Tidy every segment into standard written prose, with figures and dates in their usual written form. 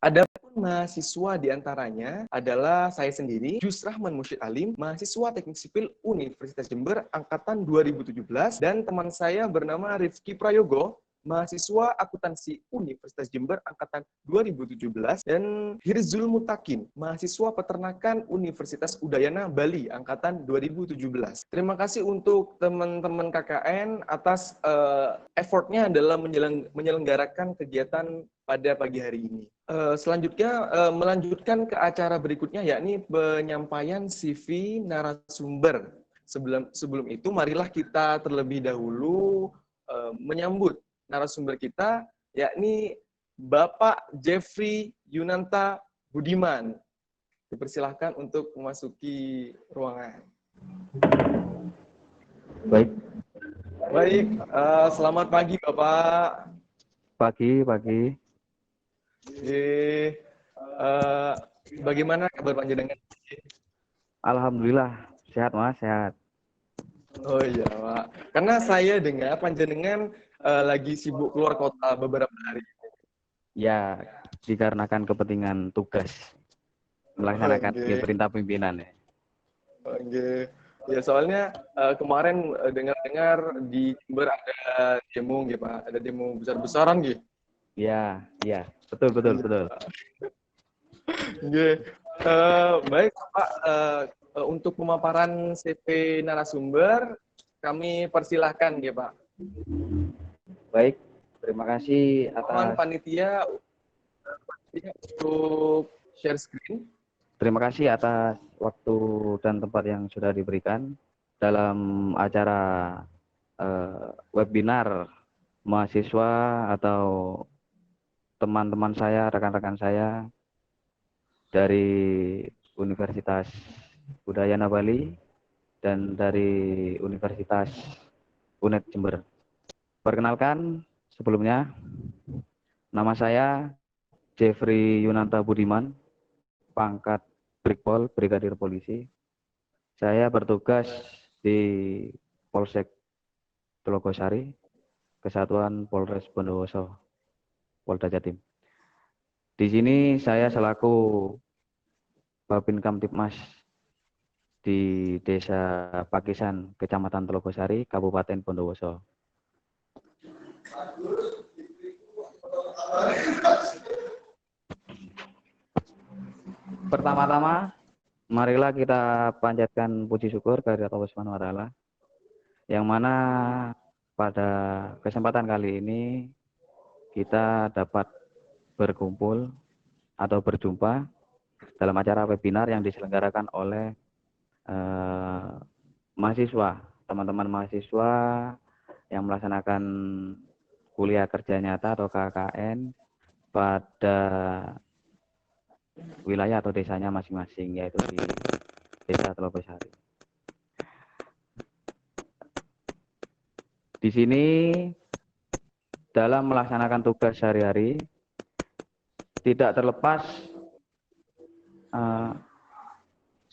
Adapun mahasiswa diantaranya adalah saya sendiri, Jus Rahman Musyid Alim, mahasiswa Teknik Sipil Universitas Jember angkatan 2017, dan teman saya bernama Rifki Prayogo, mahasiswa akuntansi Universitas Jember angkatan 2017, dan Hirzul Mutakin, mahasiswa peternakan Universitas Udayana Bali angkatan 2017. Terima kasih untuk teman-teman KKN atas effortnya dalam menyelenggarakan kegiatan pada pagi hari ini. Selanjutnya melanjutkan ke acara berikutnya, yakni penyampaian CV narasumber. Sebelum itu marilah kita terlebih dahulu menyambut narasumber kita, yakni Bapak Jeffrey Yunanta Budiman. Dipersilahkan untuk memasuki ruangan. Baik, selamat pagi Bapak. Pagi. Bagaimana kabar panjenengan? Alhamdulillah, sehat Mas, sehat. Oh iya Pak, karena saya dengar panjenengan lagi sibuk keluar kota beberapa hari. Ya, dikarenakan kepentingan tugas melaksanakan perintah pimpinan ya. Oke. Ya soalnya kemarin dengar-dengar di Jember ada demo gitu Pak, ada demo besar-besaran gitu. Iya, betul. Baik Pak, untuk pemaparan CV narasumber kami persilahkan ya Pak. Baik, terima kasih atas panitia untuk share screen. Terima kasih atas waktu dan tempat yang sudah diberikan dalam acara webinar mahasiswa atau teman-teman saya, rekan-rekan saya dari Universitas Udayana Bali dan dari Universitas UNED Jember. Perkenalkan sebelumnya, nama saya Jeffrey Yunanta Budiman, pangkat Brigpol, Brigadir Polisi. Saya bertugas di Polsek Telogosari, Kesatuan Polres Bondowoso, Polda Jatim. Di sini saya selaku Babin Kamtibmas di Desa Pakisan, Kecamatan Telogosari, Kabupaten Bondowoso. Pertama-tama, marilah kita panjatkan puji syukur kehadirat Allah Subhanahu wa Ta'ala, yang mana pada kesempatan kali ini kita dapat berkumpul atau berjumpa dalam acara webinar yang diselenggarakan oleh mahasiswa, teman-teman mahasiswa yang melaksanakan kuliah kerja nyata atau KKN pada wilayah atau desanya masing-masing, yaitu di Desa Telogosari. Di sini dalam melaksanakan tugas sehari-hari tidak terlepas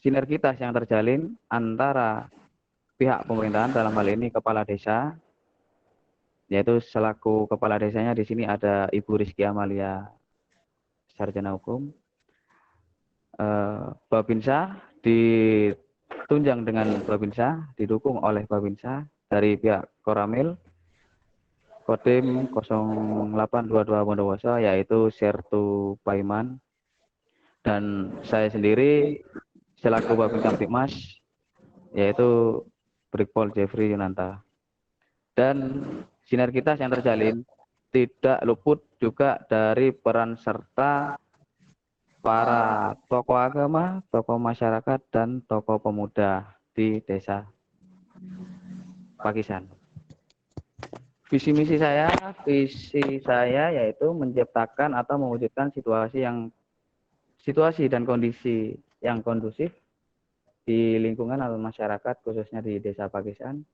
sinergitas yang terjalin antara pihak pemerintahan, dalam hal ini kepala desa, yaitu selaku kepala desanya di sini ada Ibu Rizky Amalia, sarjana hukum. Babinsa ditunjang dengan Babinsa, didukung oleh Babinsa dari pihak Koramil, Kodim 0822 Bondowoso, yaitu Sertu Paiman, dan saya sendiri selaku Babin Kamtibmas, yaitu Brigpol Jeffrey Yunanta. Dan sinergitas yang terjalin tidak luput juga dari peran serta para tokoh agama, tokoh masyarakat, dan tokoh pemuda di Desa Pakisan. Visi saya yaitu menciptakan atau mewujudkan situasi dan kondisi yang kondusif di lingkungan atau masyarakat, khususnya di Desa Pakisan,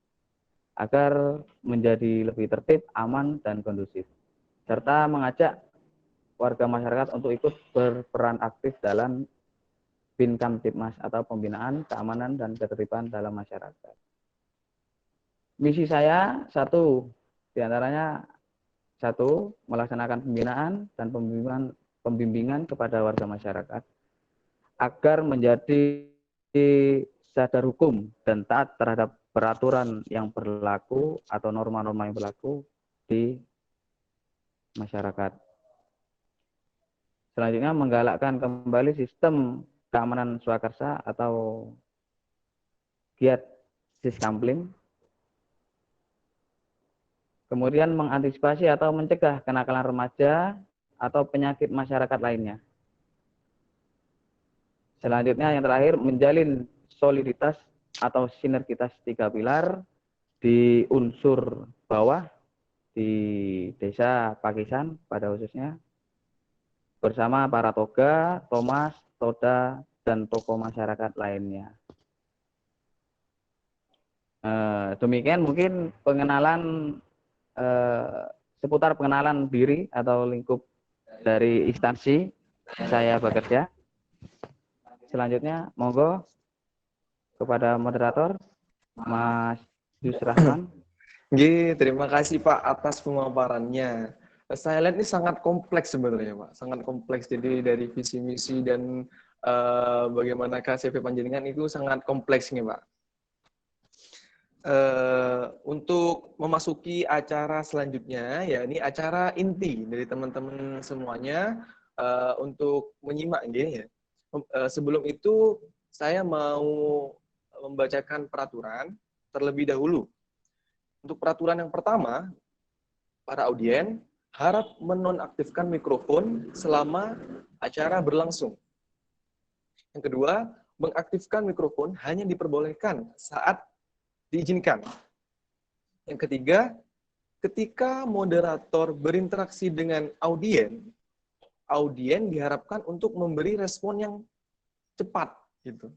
agar menjadi lebih tertib, aman, dan kondusif, serta mengajak warga masyarakat untuk ikut berperan aktif dalam Bin Kamtibmas atau pembinaan keamanan dan ketertiban dalam masyarakat. Misi saya diantaranya satu, melaksanakan pembinaan dan pembimbingan kepada warga masyarakat agar menjadi sadar hukum dan taat terhadap peraturan yang berlaku atau norma-norma yang berlaku di masyarakat. Selanjutnya, menggalakkan kembali sistem keamanan swakarsa atau giat siskampling. Kemudian mengantisipasi atau mencegah kenakalan remaja atau penyakit masyarakat lainnya. Selanjutnya yang terakhir, menjalin soliditas atau sinergitas 3 pilar di unsur bawah di Desa Pakisan pada khususnya bersama para toga, Thomas, Toda, dan tokoh masyarakat lainnya. Demikian mungkin pengenalan seputar pengenalan diri atau lingkup dari instansi saya bekerja. Selanjutnya, monggo kepada moderator, Mas Yusrahman. Terima kasih Pak atas pemaparannya. Saya lihat ini sangat kompleks sebenarnya Pak, sangat kompleks. Jadi dari visi misi dan bagaimana KCP Panjenengan itu sangat kompleks nih Pak. Untuk memasuki acara selanjutnya, ya ini acara inti dari teman-teman semuanya untuk menyimak ya. Sebelum itu saya mau membacakan peraturan terlebih dahulu. Untuk peraturan yang pertama, para audien harap menonaktifkan mikrofon selama acara berlangsung. Yang kedua, mengaktifkan mikrofon hanya diperbolehkan saat diizinkan. Yang ketiga, ketika moderator berinteraksi dengan audien diharapkan untuk memberi respon yang cepat gitu.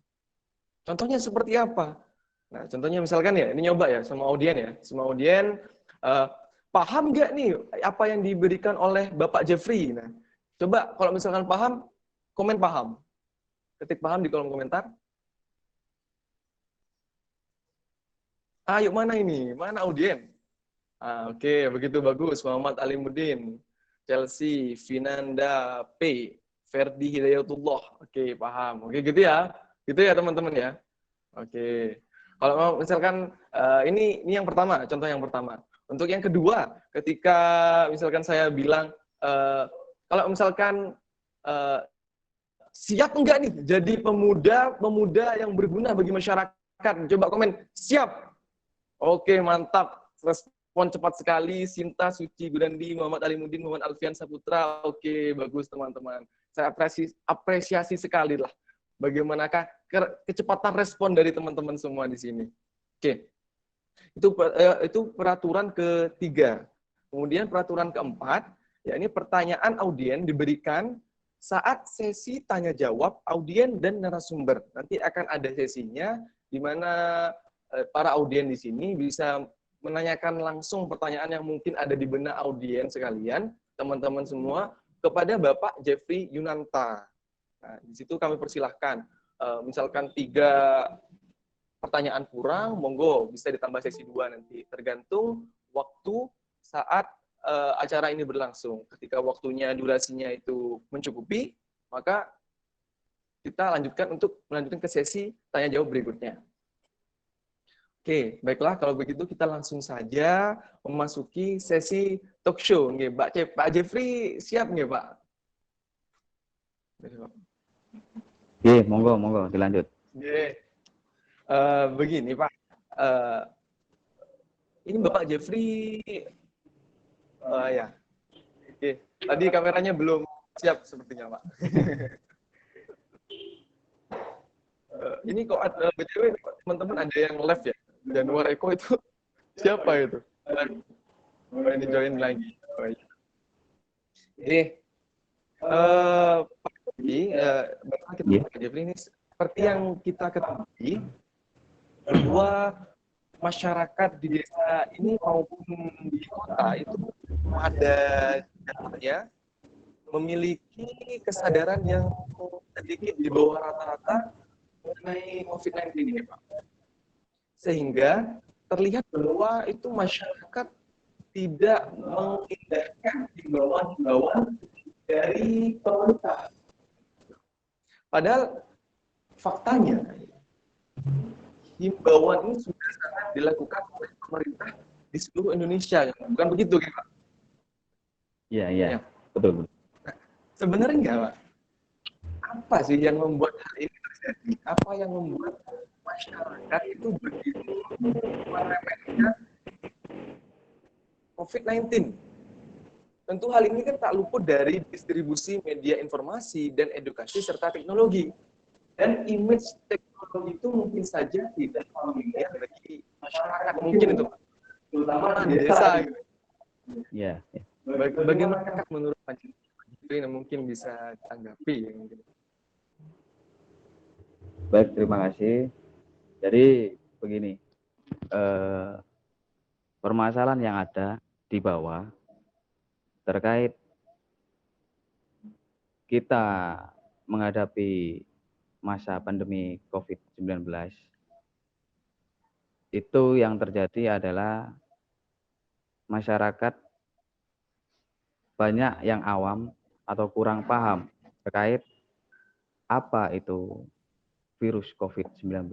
Contohnya seperti apa? Nah, contohnya misalkan ya, ini nyoba ya sama audien ya. Sama audien, paham nggak nih apa yang diberikan oleh Bapak Jeffrey? Nah, coba kalau misalkan paham, komen paham. Ketik paham di kolom komentar. Ayo mana ini? Mana audien? Oke, begitu bagus. Muhammad Alimuddin, Chelsea, Vinanda P, Ferdi Hidayatullah. Oke, paham. Oke, gitu ya. Gitu ya teman-teman ya. Oke. Kalau misalkan ini yang pertama, contoh yang pertama. Untuk yang kedua, ketika misalkan saya bilang kalau misalkan siap enggak nih jadi pemuda yang berguna bagi masyarakat? Coba komen, siap. Oke, mantap. Respon cepat sekali. Sinta, Suci, Gudandi, Muhammad Alimuddin, Muhammad Alfian Saputra. Oke, bagus teman-teman. Saya apresiasi sekali lah. Bagaimanakah kecepatan respon dari teman-teman semua di sini. Oke. Itu peraturan ketiga. Kemudian peraturan keempat, yakni pertanyaan audien diberikan saat sesi tanya jawab audien dan narasumber. Nanti akan ada sesinya di mana para audien di sini bisa menanyakan langsung pertanyaan yang mungkin ada di benak audien sekalian, teman-teman semua, kepada Bapak Jeffrey Yunanta. Nah, di situ kami persilahkan, misalkan 3 pertanyaan kurang, monggo bisa ditambah sesi 2 nanti, tergantung waktu saat acara ini berlangsung. Ketika waktunya, durasinya itu mencukupi, maka kita melanjutkan ke sesi tanya jawab berikutnya. Oke, baiklah kalau begitu kita langsung saja memasuki sesi talk show. Nggih, Pak Jeffrey siap nggih, Pak? Oke, monggo dilanjut. Begini Pak, ini Bapak Jeffrey, ya, oke. Tadi kameranya belum siap sepertinya Pak. Ini kok ada BTW teman-teman ada yang live ya? Januar Eko itu siapa itu? Ini join lagi. Pak Jeffrey ini seperti yang kita ketahui bahwa masyarakat di desa ini maupun di kota itu pada dasarnya memiliki kesadaran yang sedikit di bawah rata-rata mengenai COVID-19 ini, Pak. Sehingga terlihat bahwa itu masyarakat tidak mengindahkan himbauan-himbauan dari pemerintah. Padahal faktanya himbauan ini sudah sangat dilakukan oleh pemerintah di seluruh Indonesia, bukan begitu, Pak? Iya, Ya. betul. Sebenarnya enggak, Pak. Apa sih yang membuat hal ini terjadi? Apa yang membuat masyarakat itu begitu meremehkan COVID-19? Tentu hal ini kan tak luput dari distribusi media informasi dan edukasi serta teknologi. Dan image teknologi itu mungkin saja tidak familiar bagi masyarakat, mungkin itu, Pak, terutama di desa. Gitu. Iya. Bagaimana menurut Pak Jitri yang mungkin bisa ditanggapi? Baik, terima kasih. Jadi begini, permasalahan yang ada di bawah terkait kita menghadapi masa pandemi COVID-19, itu yang terjadi adalah masyarakat banyak yang awam atau kurang paham terkait apa itu virus COVID-19.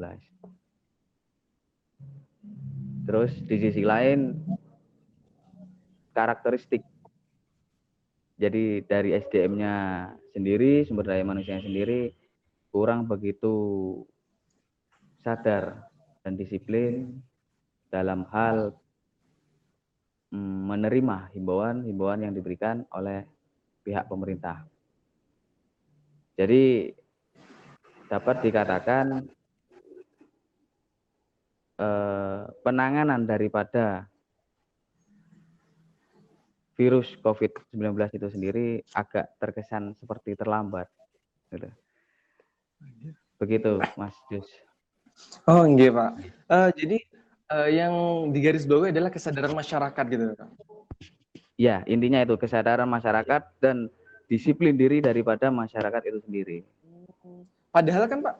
Terus di sisi lain, karakteristik. Jadi dari SDM-nya sendiri, sumber daya manusianya sendiri, kurang begitu sadar dan disiplin dalam hal menerima himbauan-himbauan yang diberikan oleh pihak pemerintah. Jadi dapat dikatakan penanganan daripada virus COVID-19 itu sendiri agak terkesan seperti terlambat. Gitu. Begitu, Mas Jus. Oh, enggak, Pak. Jadi yang digarisbawahi adalah kesadaran masyarakat gitu, Pak. Ya, intinya itu kesadaran masyarakat dan disiplin diri daripada masyarakat itu sendiri. Padahal kan, Pak,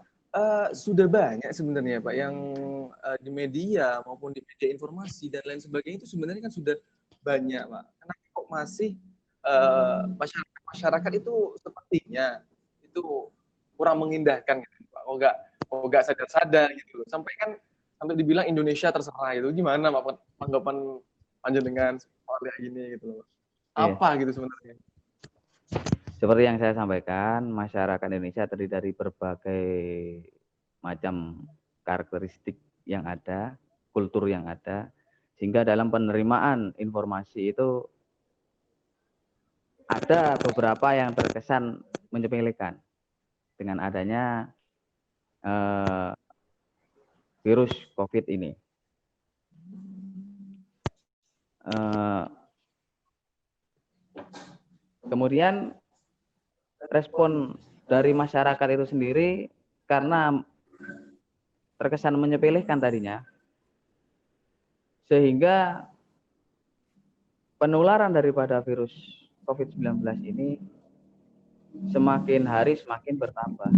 sudah banyak sebenarnya, Pak, yang di media maupun di media informasi dan lain sebagainya itu sebenarnya kan sudah banyak, Pak. Kenapa kok masih masyarakat itu sepertinya itu kurang mengindahkan, gitu, Pak? Kok nggak sadar-sadar gitu. Sampai dibilang Indonesia terserah itu. Gimana, Pak, tanggapan panjenengan soal kayak gini gitu loh? Apa gitu sebenarnya? Seperti yang saya sampaikan, masyarakat Indonesia terdiri dari berbagai macam karakteristik yang ada, kultur yang ada, sehingga dalam penerimaan informasi itu ada beberapa yang terkesan menyepelekan dengan adanya virus COVID ini. Kemudian respon dari masyarakat itu sendiri karena terkesan menyepelekan tadinya, sehingga penularan daripada virus COVID-19 ini semakin hari semakin bertambah.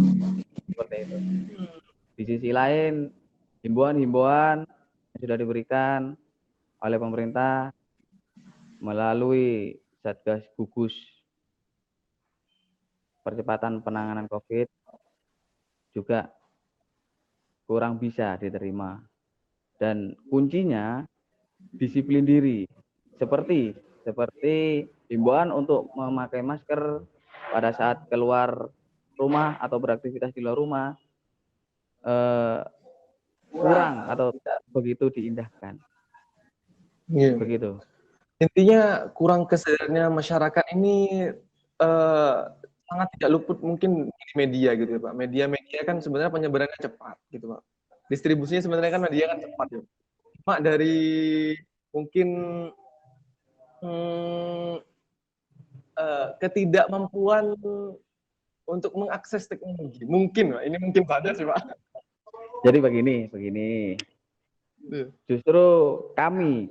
Seperti itu. Di sisi lain, himbauan-himbauan yang sudah diberikan oleh pemerintah melalui Satgas Gugus Percepatan Penanganan COVID juga kurang bisa diterima. Dan kuncinya disiplin diri. Seperti himbauan untuk memakai masker pada saat keluar rumah atau beraktivitas di luar rumah kurang atau tidak begitu diindahkan. Begitu. Intinya kurang kesadarannya masyarakat ini sangat tidak luput mungkin di media gitu ya, Pak. Media kan sebenarnya penyebarannya cepat gitu, Pak. Distribusinya sebenarnya kan media kan cepat ya. Cuma dari mungkin ketidakmampuan untuk mengakses teknologi. Mungkin, Pak. Ini mungkin saja sih, Pak. Jadi begini. Justru kami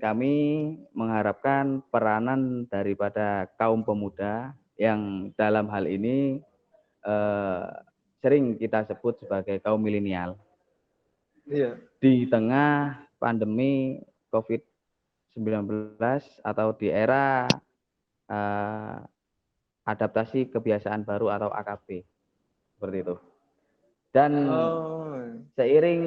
mengharapkan peranan daripada kaum pemuda yang dalam hal ini sering kita sebut sebagai kaum milenial. Iya. Di tengah pandemi COVID-19 atau di era adaptasi kebiasaan baru atau AKB seperti itu. Dan seiring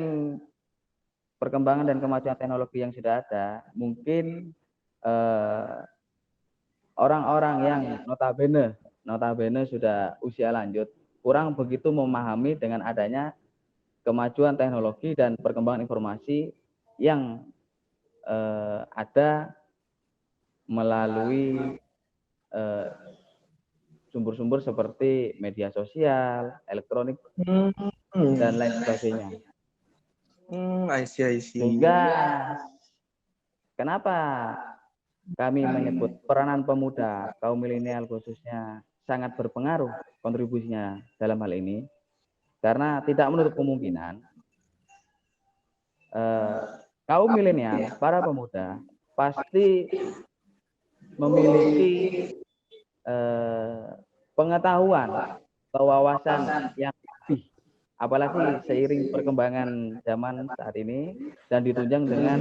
perkembangan dan kemajuan teknologi yang sudah ada, mungkin orang-orang yang notabene sudah usia lanjut kurang begitu memahami dengan adanya kemajuan teknologi dan perkembangan informasi yang ada melalui sumber-sumber seperti media sosial, elektronik, dan lain sebagainya. I see. Sehingga kenapa kami menyebut peranan pemuda, kaum milenial khususnya sangat berpengaruh kontribusinya dalam hal ini, karena tidak menutup kemungkinan kaum milenial, para pemuda pasti memiliki pengetahuan atau wawasan yang lebih, apalagi seiring perkembangan zaman saat ini dan ditunjang dengan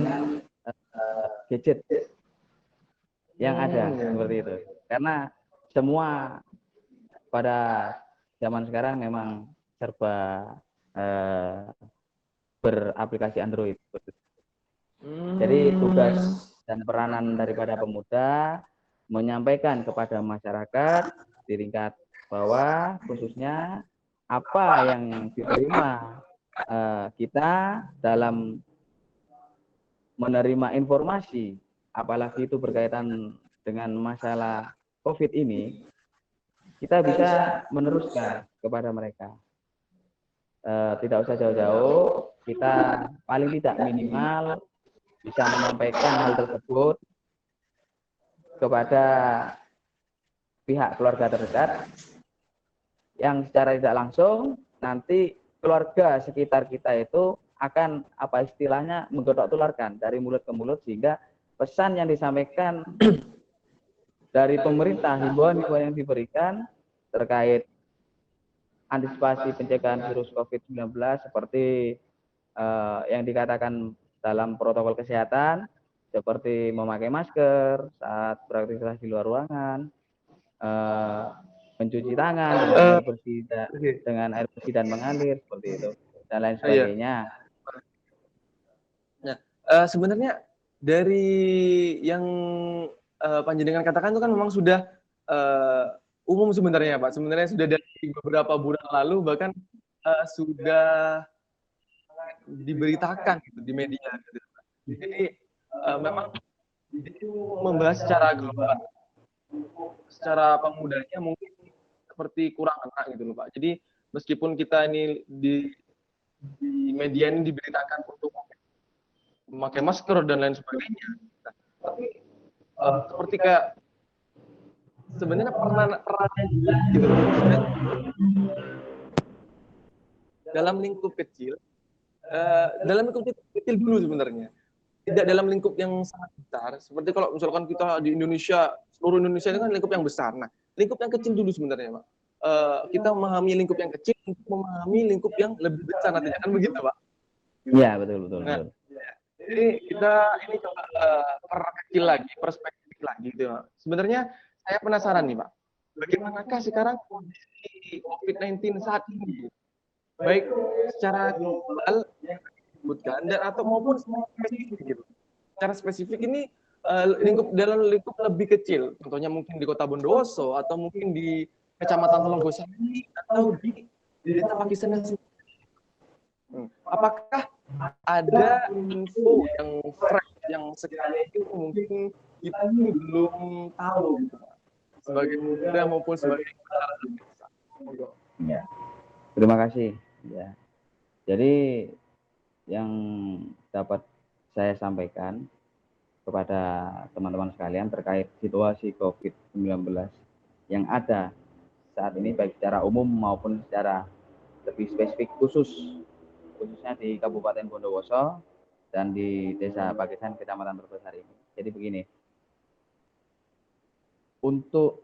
gadget yang ada seperti itu. Karena semua pada zaman sekarang memang serba beraplikasi Android. Jadi tugas dan peranan daripada pemuda menyampaikan kepada masyarakat di tingkat bawah khususnya apa yang diterima kita dalam menerima informasi, apalagi itu berkaitan dengan masalah COVID ini, kita bisa meneruskan kepada mereka. Tidak usah jauh-jauh, kita paling tidak minimal bisa menyampaikan hal tersebut kepada pihak keluarga terdekat yang secara tidak langsung nanti keluarga sekitar kita itu akan apa istilahnya menggodok tularkan dari mulut ke mulut, sehingga pesan yang disampaikan dari pemerintah, himbauan-himbauan yang diberikan terkait antisipasi pencegahan virus COVID-19 seperti yang dikatakan dalam protokol kesehatan, seperti memakai masker saat beraktivitas di luar ruangan, mencuci tangan dengan air bersih dan mengalir seperti itu, dan lain sebagainya. Nah, sebenarnya dari yang panjenengan katakan itu kan memang sudah umum sebenarnya, Pak. Sebenarnya sudah dari beberapa bulan lalu bahkan sudah diberitakan gitu di media. Gitu. Jadi memang membahas secara global, secara pemudanya mungkin seperti kurang enak gitu loh, Pak. Jadi meskipun kita ini di media ini diberitakan untuk memakai masker dan lain sebagainya, tapi seperti kayak sebenarnya perannya gitu loh. Dalam lingkup kecil dulu sebenarnya, tidak dalam lingkup yang sangat besar. Seperti kalau misalkan kita di Indonesia, seluruh Indonesia ini kan lingkup yang besar. Nah, lingkup yang kecil dulu sebenarnya, Pak. Kita memahami lingkup yang kecil untuk memahami lingkup yang lebih besar nantinya, kan begitu, Pak? Iya, betul. Nah, jadi kita ini coba perkecil lagi, perspektif lagi gitu. Sebenarnya saya penasaran nih, Pak. Bagaimanakah sekarang kondisi COVID-19 saat ini? Baik secara global yang disebutkan dan atau maupun spesifik gitu. Secara spesifik ini dalam lingkup lebih kecil. Contohnya mungkin di Kota Bondowoso atau mungkin di Kecamatan Telogosari atau di Desa Pakisan. Apakah ada info yang fresh yang sekarang itu mungkin kita belum tahu gitu, sebagai muda maupun sebagai masyarakat? Ya. Terima kasih. Ya. Jadi yang dapat saya sampaikan kepada teman-teman sekalian terkait situasi COVID-19 yang ada saat ini baik secara umum maupun secara lebih spesifik khususnya di Kabupaten Bondowoso dan di Desa Pakisan, Kecamatan Telogosari ini. Jadi begini, untuk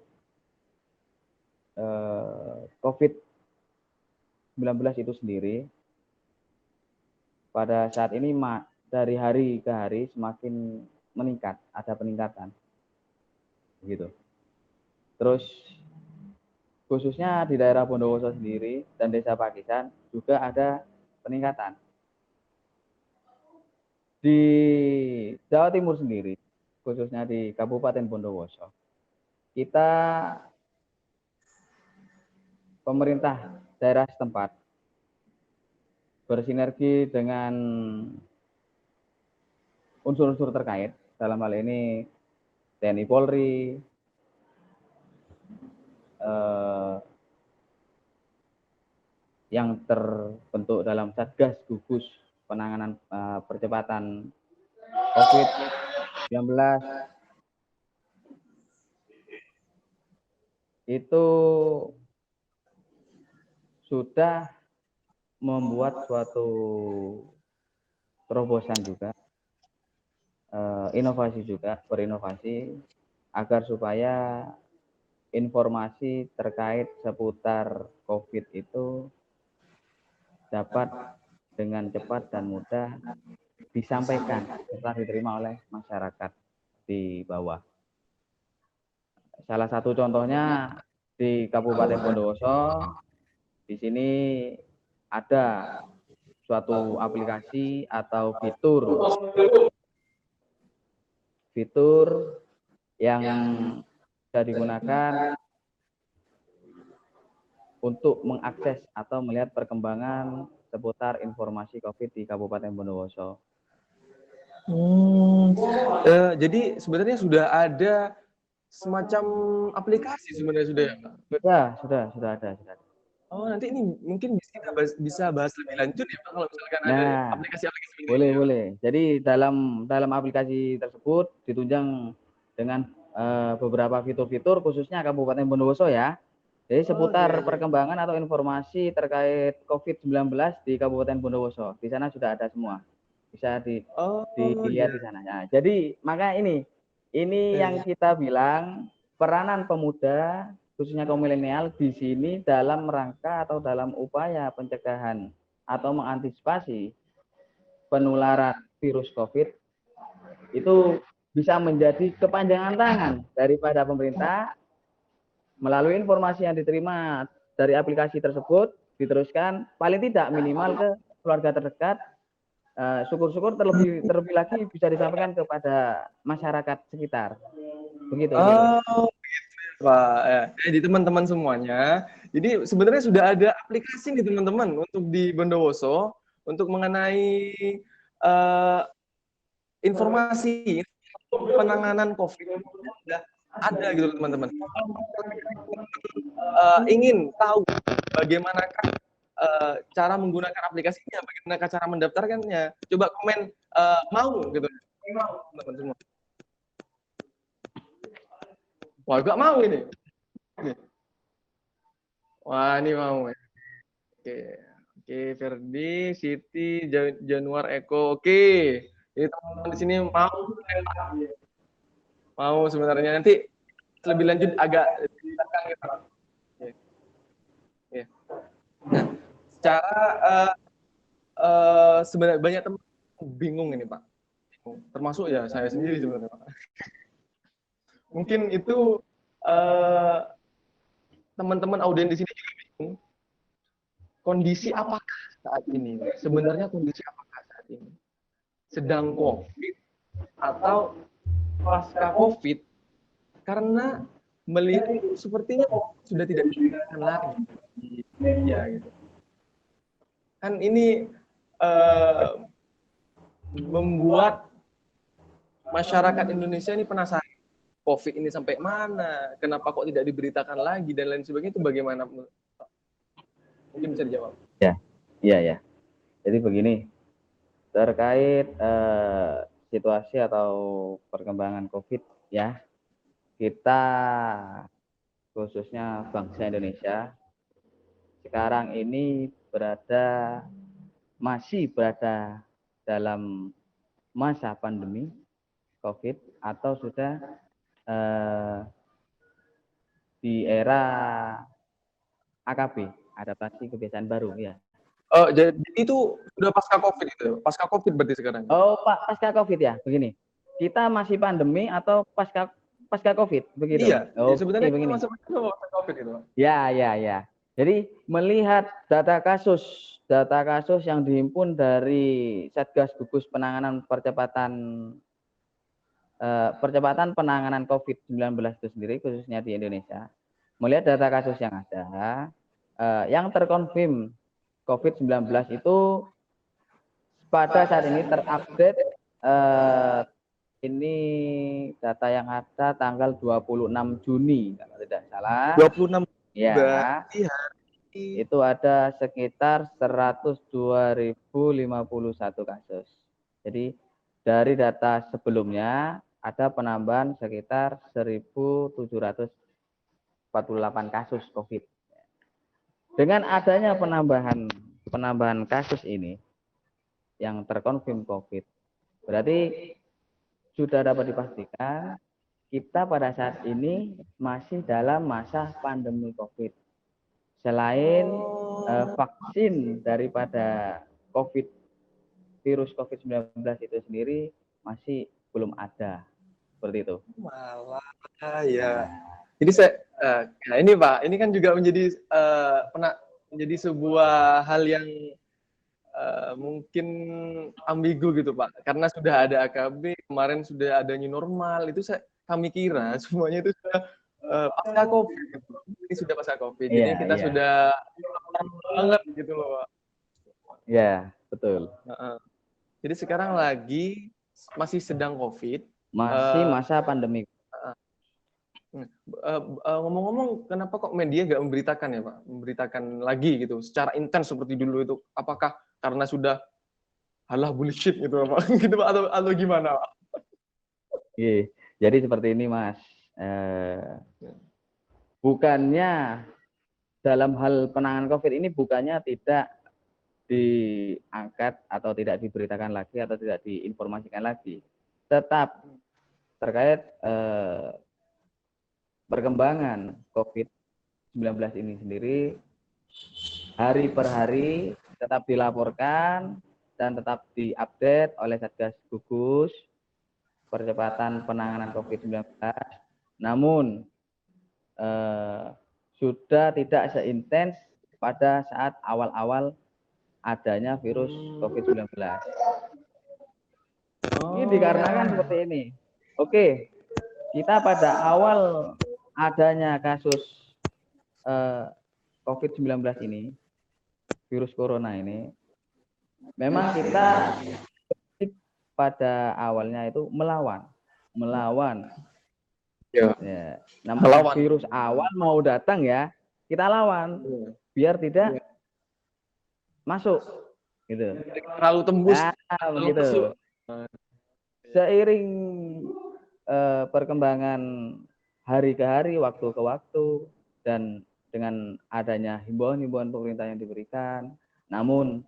COVID-19 itu sendiri pada saat ini dari hari ke hari semakin meningkat, ada peningkatan, begitu. Terus khususnya di daerah Bondowoso sendiri dan Desa Pakisan juga ada peningkatan. Di Jawa Timur sendiri, khususnya di Kabupaten Bondowoso, kita pemerintah daerah setempat bersinergi dengan unsur-unsur terkait, dalam hal ini TNI Polri, yang terbentuk dalam Satgas Gugus Penanganan Percepatan COVID-19 itu sudah membuat suatu terobosan juga, inovasi juga, berinovasi agar supaya informasi terkait seputar COVID itu dapat dengan cepat dan mudah disampaikan serta diterima oleh masyarakat di bawah. Salah satu contohnya di Kabupaten Bondowoso, di sini ada suatu aplikasi atau fitur yang bisa digunakan untuk mengakses atau melihat perkembangan seputar informasi COVID di Kabupaten Bondowoso. Jadi sebenarnya sudah ada semacam aplikasi sebenarnya sudah ya, Pak? Sudah ada. Oh, nanti ini mungkin kita bisa bahas lebih lanjut ya, Pak, kalau misalkan ada aplikasi-aplikasi ini. Boleh. Jadi dalam aplikasi tersebut ditunjang dengan beberapa fitur-fitur khususnya Kabupaten Bondowoso ya. Jadi seputar perkembangan atau informasi terkait COVID-19 di Kabupaten Bondowoso. Di sana sudah ada semua. Bisa dilihat di sana. Nah, jadi maka ini yang kita bilang peranan pemuda khususnya kaum milenial di sini dalam rangka atau dalam upaya pencegahan atau mengantisipasi penularan virus COVID itu bisa menjadi kepanjangan tangan daripada pemerintah melalui informasi yang diterima dari aplikasi tersebut diteruskan paling tidak minimal ke keluarga terdekat, syukur-syukur terlebih lagi bisa disampaikan kepada masyarakat sekitar. Begitu. Oh, begitu Pak. Jadi teman-teman semuanya, jadi sebenarnya sudah ada aplikasi nih teman-teman untuk di Bondowoso untuk mengenai informasi penanganan COVID sudah ada gitu teman-teman. Ingin tahu bagaimanakah cara menggunakan aplikasinya, bagaimanakah cara mendaftarkannya, coba komen mau gitu teman-teman semua. Wah, gak mau ini. Wah, ini mau. Oke, Ferdi, Siti, Januar, Eko. Oke. Jadi teman-teman di sini mau sebenarnya nanti lebih lanjut agak belakang gitu. Oke. Nah, secara sebenarnya banyak teman bingung ini Pak. Termasuk ya saya sendiri sebenarnya Pak. Mungkin itu teman-teman audien di sini juga bingung. Kondisi apakah saat ini? Sebenarnya kondisi apakah saat ini? Sedang COVID atau pasca COVID? Karena melihat sepertinya sudah tidak digunakan lagi. Ya, gitu. Kan ini membuat masyarakat Indonesia ini penasaran. COVID ini sampai mana? Kenapa kok tidak diberitakan lagi dan lain sebagainya, itu bagaimana? Mungkin bisa dijawab. Ya. Jadi begini, terkait situasi atau perkembangan COVID ya, kita khususnya bangsa Indonesia sekarang ini masih berada dalam masa pandemi COVID atau sudah di era AKB, adaptasi kebiasaan baru ya. Oh, jadi itu sudah pasca COVID itu. Pasca COVID berarti sekarang. Oh, Pak, pasca COVID ya. Begini. Kita masih pandemi atau pasca pasca COVID, begitu. Iya, Oke, sebenarnya kita begini. masuk ke COVID itu, Pak. Ya. Jadi melihat data kasus yang dihimpun dari Satgas Gugus percepatan penanganan COVID-19 itu sendiri, khususnya di Indonesia, melihat data kasus yang ada, yang terkonfirm COVID-19 itu pada saat ini terupdate, ini data yang ada tanggal 26 Juni kalau tidak salah. 26 Ya, berarti hari itu ada sekitar 102.051 kasus. Jadi dari data sebelumnya ada penambahan sekitar 1.748 kasus COVID. Dengan adanya penambahan kasus ini yang terkonfirm COVID, berarti sudah dapat dipastikan kita pada saat ini masih dalam masa pandemi COVID. Selain vaksin daripada virus COVID-19 itu sendiri masih belum ada, seperti itu. malah ya. Jadi nah ini Pak, ini kan juga menjadi sebuah hal yang mungkin ambigu gitu Pak, karena sudah ada AKB, kemarin sudah ada new normal, itu kami kira semuanya itu sudah pasca COVID. Gitu. Ini sudah pasca COVID, jadi kita sudah banget gitu loh Pak. Ya, betul. Jadi sekarang masih sedang COVID. Masih masa pandemi. Ngomong-ngomong, kenapa kok media nggak memberitakan ya Pak? Memberitakan lagi gitu, secara intens seperti dulu itu. Apakah karena sudah halah bullshit gitu Pak? Gitu Pak, atau gimana Pak? Oke, jadi seperti ini Mas. Bukannya dalam hal penanganan COVID ini bukannya tidak diangkat atau tidak diberitakan lagi atau tidak diinformasikan lagi. Tetap terkait perkembangan COVID-19 ini sendiri hari per hari tetap dilaporkan dan tetap diupdate oleh Satgas Gugus Percepatan Penanganan COVID-19. Namun sudah tidak seintens pada saat awal-awal adanya virus COVID-19. Ini dikarenakan seperti ini. Oke, kita pada awal adanya kasus COVID-19 ini, virus corona ini, memang kita pada awalnya itu melawan. Ya, namanya virus awal mau datang ya, kita lawan biar tidak masuk, gitu. Terlalu tembus. Begitu. Seiring perkembangan hari ke hari, waktu ke waktu, dan dengan adanya himbauan-himbauan pemerintah yang diberikan, namun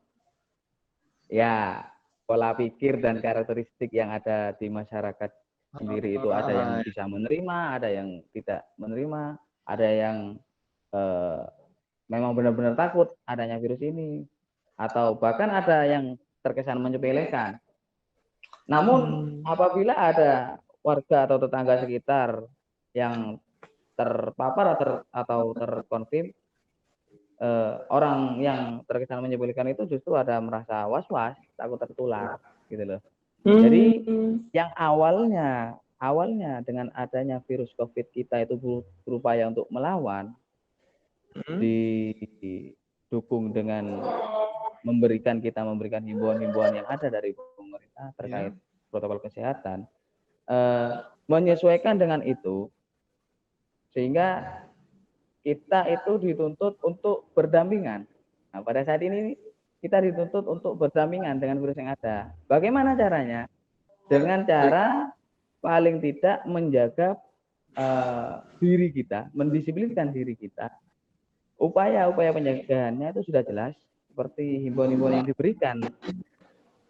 ya pola pikir dan karakteristik yang ada di masyarakat sendiri itu ada yang bisa menerima, ada yang tidak menerima, ada yang memang benar-benar takut adanya virus ini, atau bahkan ada yang terkesan menyepelekan. Namun apabila ada warga atau tetangga sekitar yang terpapar atau terkonfirm, orang yang terkesan menyepelekan itu justru ada merasa was-was, takut tertular, gitu loh. Jadi yang awalnya dengan adanya virus COVID kita itu berupaya untuk melawan, didukung dengan memberikan himbauan-himbauan yang ada dari pemerintah terkait protokol kesehatan, menyesuaikan dengan itu, sehingga kita itu dituntut untuk berdampingan. Nah, pada saat ini kita dituntut untuk berdampingan dengan virus yang ada. Bagaimana caranya? Dengan cara paling tidak menjaga diri kita, mendisiplinkan diri kita. Upaya-upaya pencegahannya itu sudah jelas, seperti himbauan-himbauan yang diberikan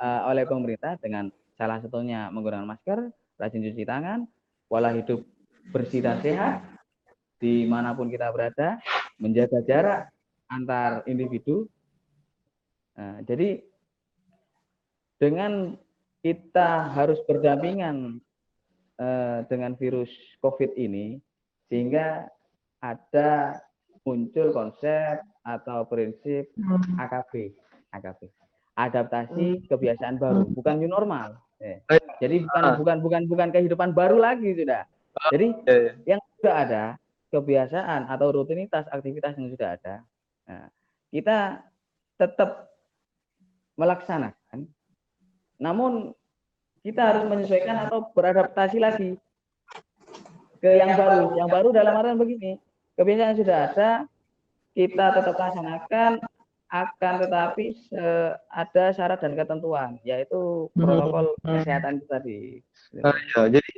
oleh pemerintah, dengan salah satunya menggunakan masker, rajin cuci tangan, pola hidup bersih dan sehat, dimanapun kita berada, menjaga jarak antar individu. Nah, jadi dengan kita harus berdampingan dengan virus COVID ini, sehingga ada muncul konsep atau prinsip AKB, adaptasi kebiasaan baru, bukan new normal. Jadi bukan kehidupan baru lagi sudah. Jadi yang sudah ada kebiasaan atau rutinitas aktivitas yang sudah ada, nah, kita tetap melaksanakan, namun kita harus menyesuaikan atau beradaptasi lagi ke yang baru. Yang baru dalam artian begini, kebiasaan yang sudah ada, kita tetap laksanakan, akan tetapi ada syarat dan ketentuan, yaitu protokol kesehatan itu tadi. Ya, jadi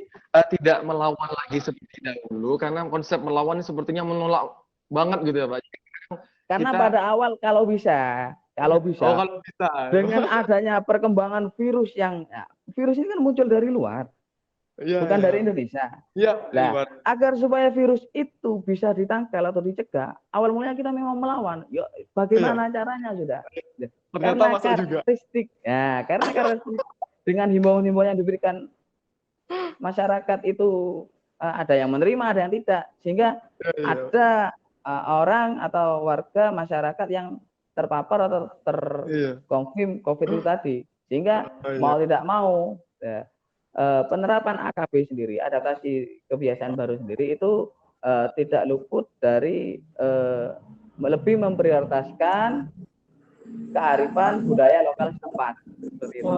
tidak melawan lagi seperti dahulu, karena konsep melawan ini sepertinya menolak banget gitu ya Pak. Karena pada awal kalau bisa dengan adanya perkembangan virus virus ini kan muncul dari luar, bukan dari Indonesia. Nah, agar supaya virus itu bisa ditangkal atau dicegah, awal mulanya kita memang melawan. Yuk, bagaimana caranya sudah? Karena karakteristik, ya, karena karakteristik dengan himbauan-himbauan yang diberikan masyarakat itu ada yang menerima, ada yang tidak, sehingga ada orang atau warga masyarakat yang terpapar atau terkonfirm COVID itu tadi, sehingga mau tidak mau penerapan AKB sendiri, adaptasi kebiasaan baru sendiri itu tidak luput dari lebih memprioritaskan kearifan budaya lokal setempat. Seperti itu.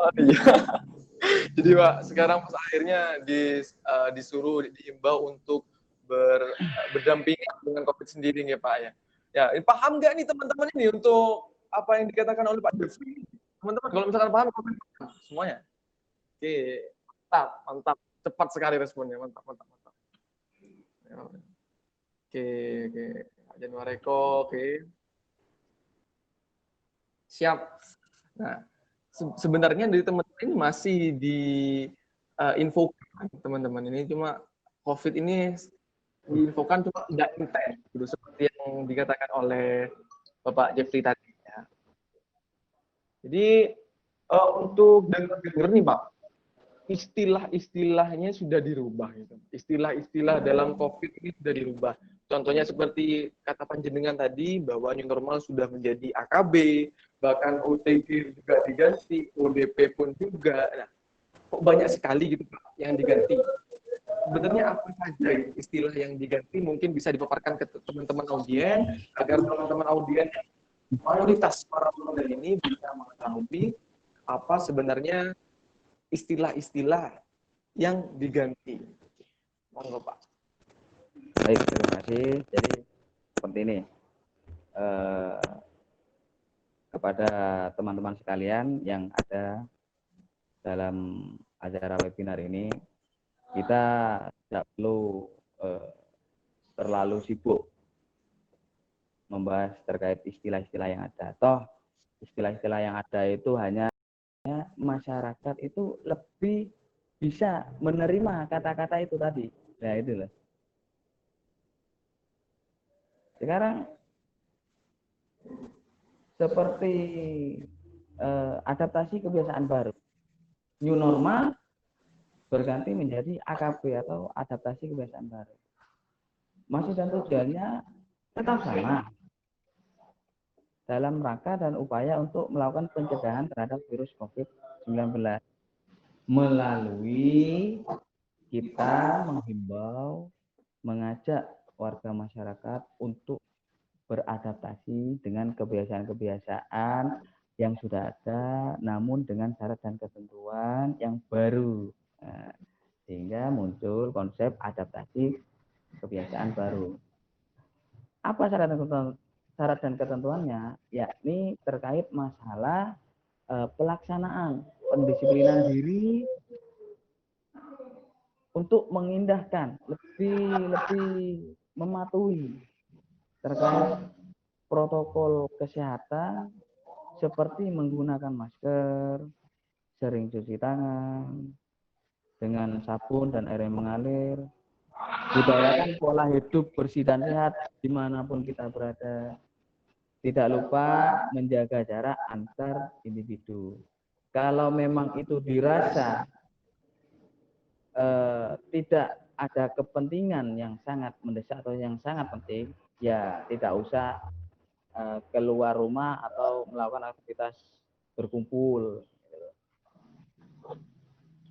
Jadi Pak, sekarang pas akhirnya disuruh diimbau untuk berdampingan dengan COVID sendiri ya Pak ya. Ya, paham nggak nih teman-teman ini untuk apa yang dikatakan oleh Pak Jeffrey? Teman-teman kalau misalkan paham, komen semuanya. Oke, mantap, cepat sekali responnya, mantap. Oke, Januari oke. Siap. Nah, sebenarnya dari teman-teman ini masih di infokan teman-teman ini, cuma COVID ini diinfokan cuma tidak intens, gitu, seperti yang dikatakan oleh Bapak Jeffrey tadi. Ya. Jadi untuk dengar nih Pak, istilah-istilahnya sudah dirubah. Gitu. Istilah-istilah dalam COVID ini sudah dirubah. Contohnya seperti kata panjenengan tadi, bahwa new normal sudah menjadi AKB, bahkan OTG juga diganti, ODP pun juga. Nah, kok banyak sekali gitu Pak yang diganti. Sebenarnya apa saja istilah yang diganti, mungkin bisa dipaparkan ke teman-teman audien, agar teman-teman audien mayoritas para penonton ini bisa mengetahui apa sebenarnya istilah-istilah yang diganti. Monggo Pak. Baik, terima kasih. Jadi seperti ini, kepada teman-teman sekalian yang ada dalam acara webinar ini, kita tidak perlu terlalu sibuk membahas terkait istilah-istilah yang ada. Toh istilah-istilah yang ada itu hanya masyarakat itu lebih bisa menerima kata-kata itu tadi. Nah, itu loh. Sekarang seperti adaptasi kebiasaan baru, new normal berganti menjadi AKB atau adaptasi kebiasaan baru. Maksud dan tujuannya tetap sama, dalam rangka dan upaya untuk melakukan pencegahan terhadap virus COVID-19 melalui kita menghimbau, mengajak warga masyarakat untuk beradaptasi dengan kebiasaan-kebiasaan yang sudah ada, namun dengan syarat dan ketentuan yang baru. Nah, sehingga muncul konsep adaptasi kebiasaan baru. Apa syarat dan ketentuannya? Yakni terkait masalah pelaksanaan pendisiplinan diri untuk mengindahkan, lebih mematuhi terkait protokol kesehatan seperti menggunakan masker, sering cuci tangan dengan sabun dan air yang mengalir, budayakan pola hidup bersih dan sehat dimanapun kita berada. Tidak lupa menjaga jarak antar individu. Kalau memang itu dirasa tidak ada kepentingan yang sangat mendesak atau yang sangat penting, ya tidak usah keluar rumah atau melakukan aktivitas berkumpul.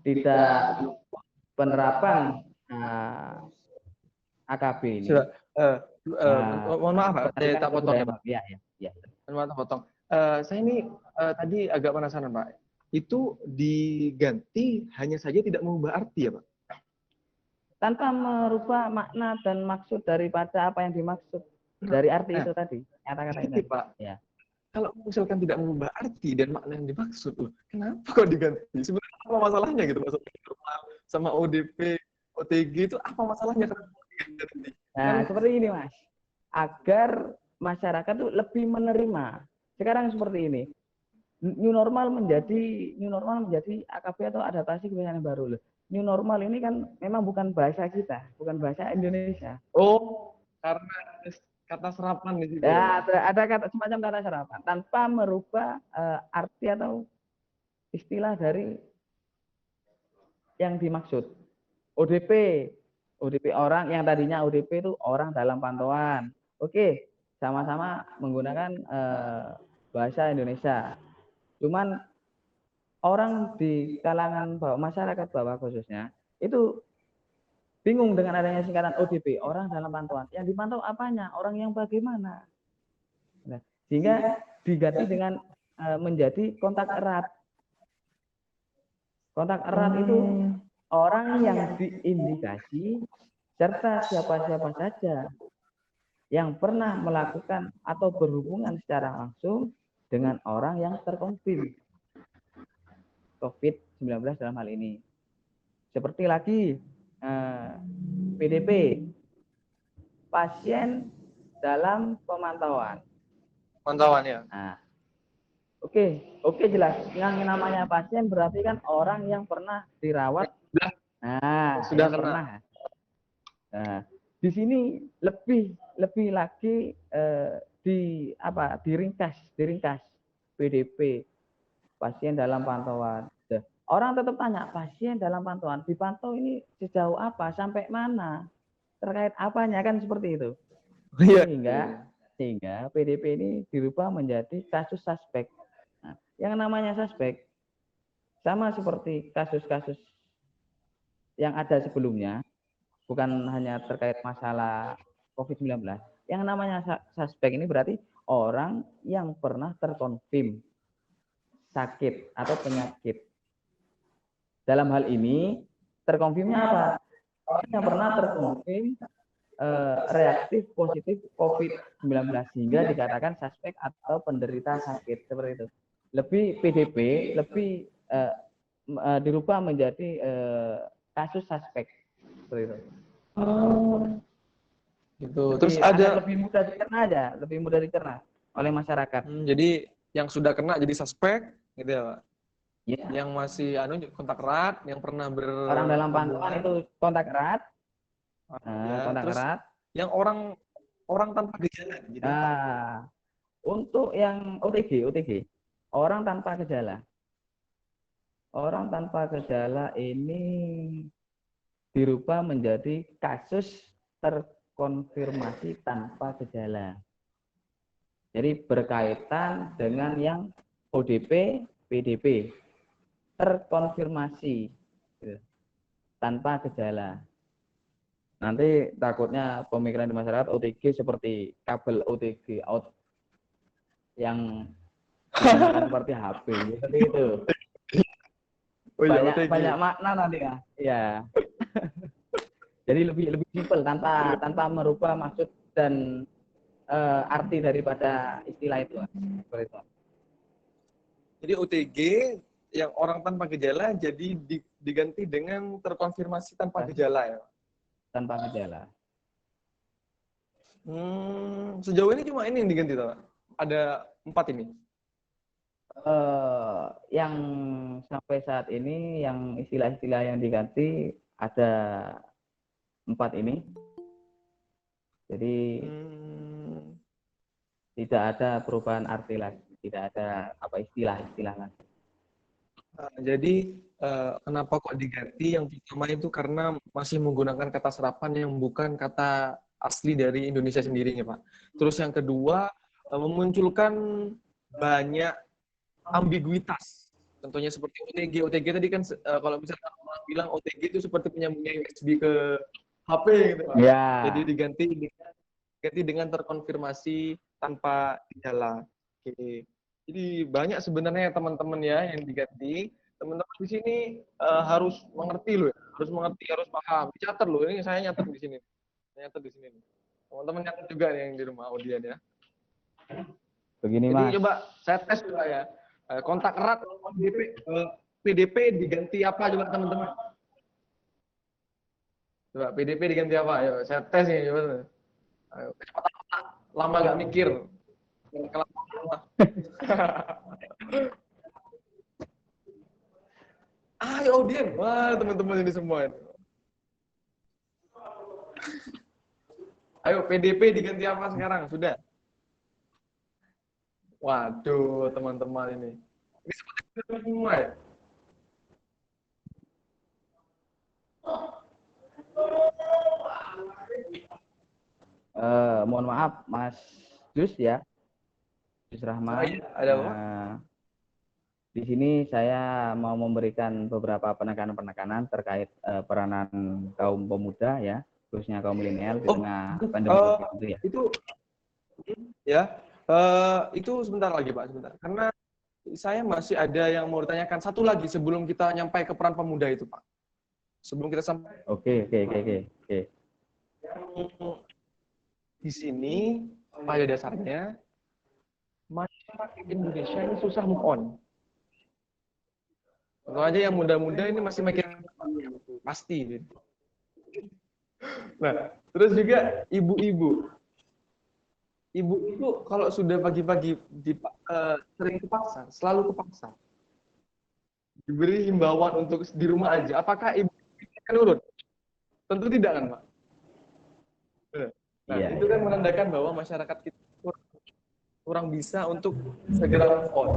Tidak penerapan AKB ini. Sudah, mohon maaf Pak, saya tak potong ya Pak. Ya. Mohon maaf tak potong. Saya ini tadi agak penasaran Pak. Itu diganti hanya saja tidak mengubah arti ya Pak? Tanpa merubah makna dan maksud daripada apa yang dimaksud dari arti itu tadi, kata-kata itu. Pak. Ya. Kalau misalkan tidak mengubah arti dan makna yang dimaksud, kenapa kok diganti? Sebenarnya apa masalahnya gitu Pak? Sama ODP, OTG itu apa masalahnya? Nah, seperti ini Mas. Agar masyarakat tuh lebih menerima. Sekarang seperti ini. New normal menjadi AKB atau adaptasi kebiasaan yang baru loh. New normal ini kan memang bukan bahasa kita, bukan bahasa Indonesia. Oh, karena kata serapan di situ. Ya, ada kata semacam kata serapan tanpa merubah arti atau istilah dari yang dimaksud. ODP orang yang tadinya ODP itu orang dalam pantauan. Oke, sama-sama menggunakan bahasa Indonesia. Cuman orang di kalangan bawah, masyarakat bawah khususnya itu bingung dengan adanya singkatan ODP, orang dalam pantauan. Yang dipantau apanya? Orang yang bagaimana? Nah, sehingga diganti dengan menjadi kontak erat. Kontak erat itu orang yang diindikasi serta siapa-siapa saja yang pernah melakukan atau berhubungan secara langsung dengan orang yang terkonfirmasi COVID-19 dalam hal ini. Seperti lagi PDP, pasien dalam pemantauan. Pemantauan ya. Nah, oke jelas. Yang namanya pasien berarti kan orang yang pernah dirawat. Nah, sudah pernah. Nah, di sini lebih lagi diringkas PDP, pasien dalam pantauan. Orang tetap tanya, pasien dalam pantauan, dipantau ini sejauh apa, sampai mana, terkait apanya, kan seperti itu. Sehingga PDP ini dirubah menjadi kasus suspek. Nah, yang namanya suspek sama seperti kasus-kasus yang ada sebelumnya, bukan hanya terkait masalah COVID-19. Yang namanya suspek ini berarti orang yang pernah terkonfirm sakit atau penyakit. Dalam hal ini terkonfirmnya apa? Orang yang pernah terkonfirm reaktif positif COVID-19 sehingga dikatakan suspek atau penderita sakit, seperti itu. Lebih PDP lebih dirubah menjadi kasus suspek, seperti itu. Gitu. Terus ada lebih mudah dicerna oleh masyarakat. Jadi yang sudah kena jadi suspek, gitu ya Pak? Ya. Yang masih kontak erat, yang pernah orang dalam pantauan itu kontak erat. Kontak terus erat. Yang orang tanpa gejala. Gitu. Untuk yang OTG, orang tanpa gejala. Orang tanpa gejala ini dirubah menjadi kasus terkonfirmasi tanpa gejala. Jadi berkaitan dengan yang ODP, PDP, terkonfirmasi tanpa gejala. Nanti takutnya pemikiran di masyarakat OTG seperti kabel OTG out yang seperti HP, seperti itu. Banyak makna nanti ya. Ya. Jadi lebih simpel tanpa merubah maksud dan arti daripada istilah itu. Seperti itu. Jadi OTG yang orang tanpa gejala jadi diganti dengan terkonfirmasi tanpa gejala ya. Tanpa gejala. Sejauh ini cuma ini yang diganti Pak? Ada 4 ini. Yang sampai saat ini yang istilah-istilah yang diganti ada 4 ini. Jadi tidak ada perubahan arti lagi, tidak ada istilah-istilah lagi. Jadi kenapa kok diganti? Yang pertama itu karena masih menggunakan kata serapan yang bukan kata asli dari Indonesia sendiri, ya Pak. Terus yang kedua, memunculkan banyak ambiguitas. Contohnya seperti OTG. OTG tadi kan kalau misalnya orang bilang OTG itu seperti penyambungnya USB ke HP gitu, Pak. Ya. Jadi diganti dengan terkonfirmasi tanpa gejala. Oke. Jadi banyak sebenarnya teman-teman ya yang diganti. Teman-teman di sini harus mengerti loh, ya. Harus mengerti, harus paham. Dicatat loh, ini saya nyatet di sini. Saya nyatet di sini. Teman-teman nyatet juga nih yang di rumah audien ya. Begini Jadi Mas. coba saya tes juga ya. Kontak erat PDP diganti apa coba teman-teman? Coba PDP diganti apa? Ayo saya tes nih coba. Ayo, lama gak mikir. Ayo audien. Wah, teman-teman ini semua ini. Ayo PDP diganti apa sekarang? Sudah. Waduh, teman-teman ini. Ini seperti semua ya. Mohon maaf Mas Jus ya. Jus Rahman. Ada apa? Di sini saya mau memberikan beberapa penekanan-penekanan terkait peranan kaum pemuda ya, khususnya kaum milenial di tengah pandemi itu ya. Itu ya, itu sebentar lagi Pak, sebentar. Karena saya masih ada yang mau ditanyakan satu lagi sebelum kita nyampai ke peran pemuda itu Pak. Sebelum kita sampai. Oke. Di sini pada dasarnya masyarakat Indonesia ini susah move on. Contoh aja yang muda-muda ini masih makin pasti. Nah, terus juga ibu-ibu. Ibu-ibu kalau sudah pagi-pagi sering ke pasar, selalu ke pasar. Diberi himbauan untuk di rumah aja. Apakah ibu akan nurut? Tentu tidak kan, Pak? Nah, Iya, itu kan menandakan bahwa masyarakat kita kurang bisa untuk segera move on.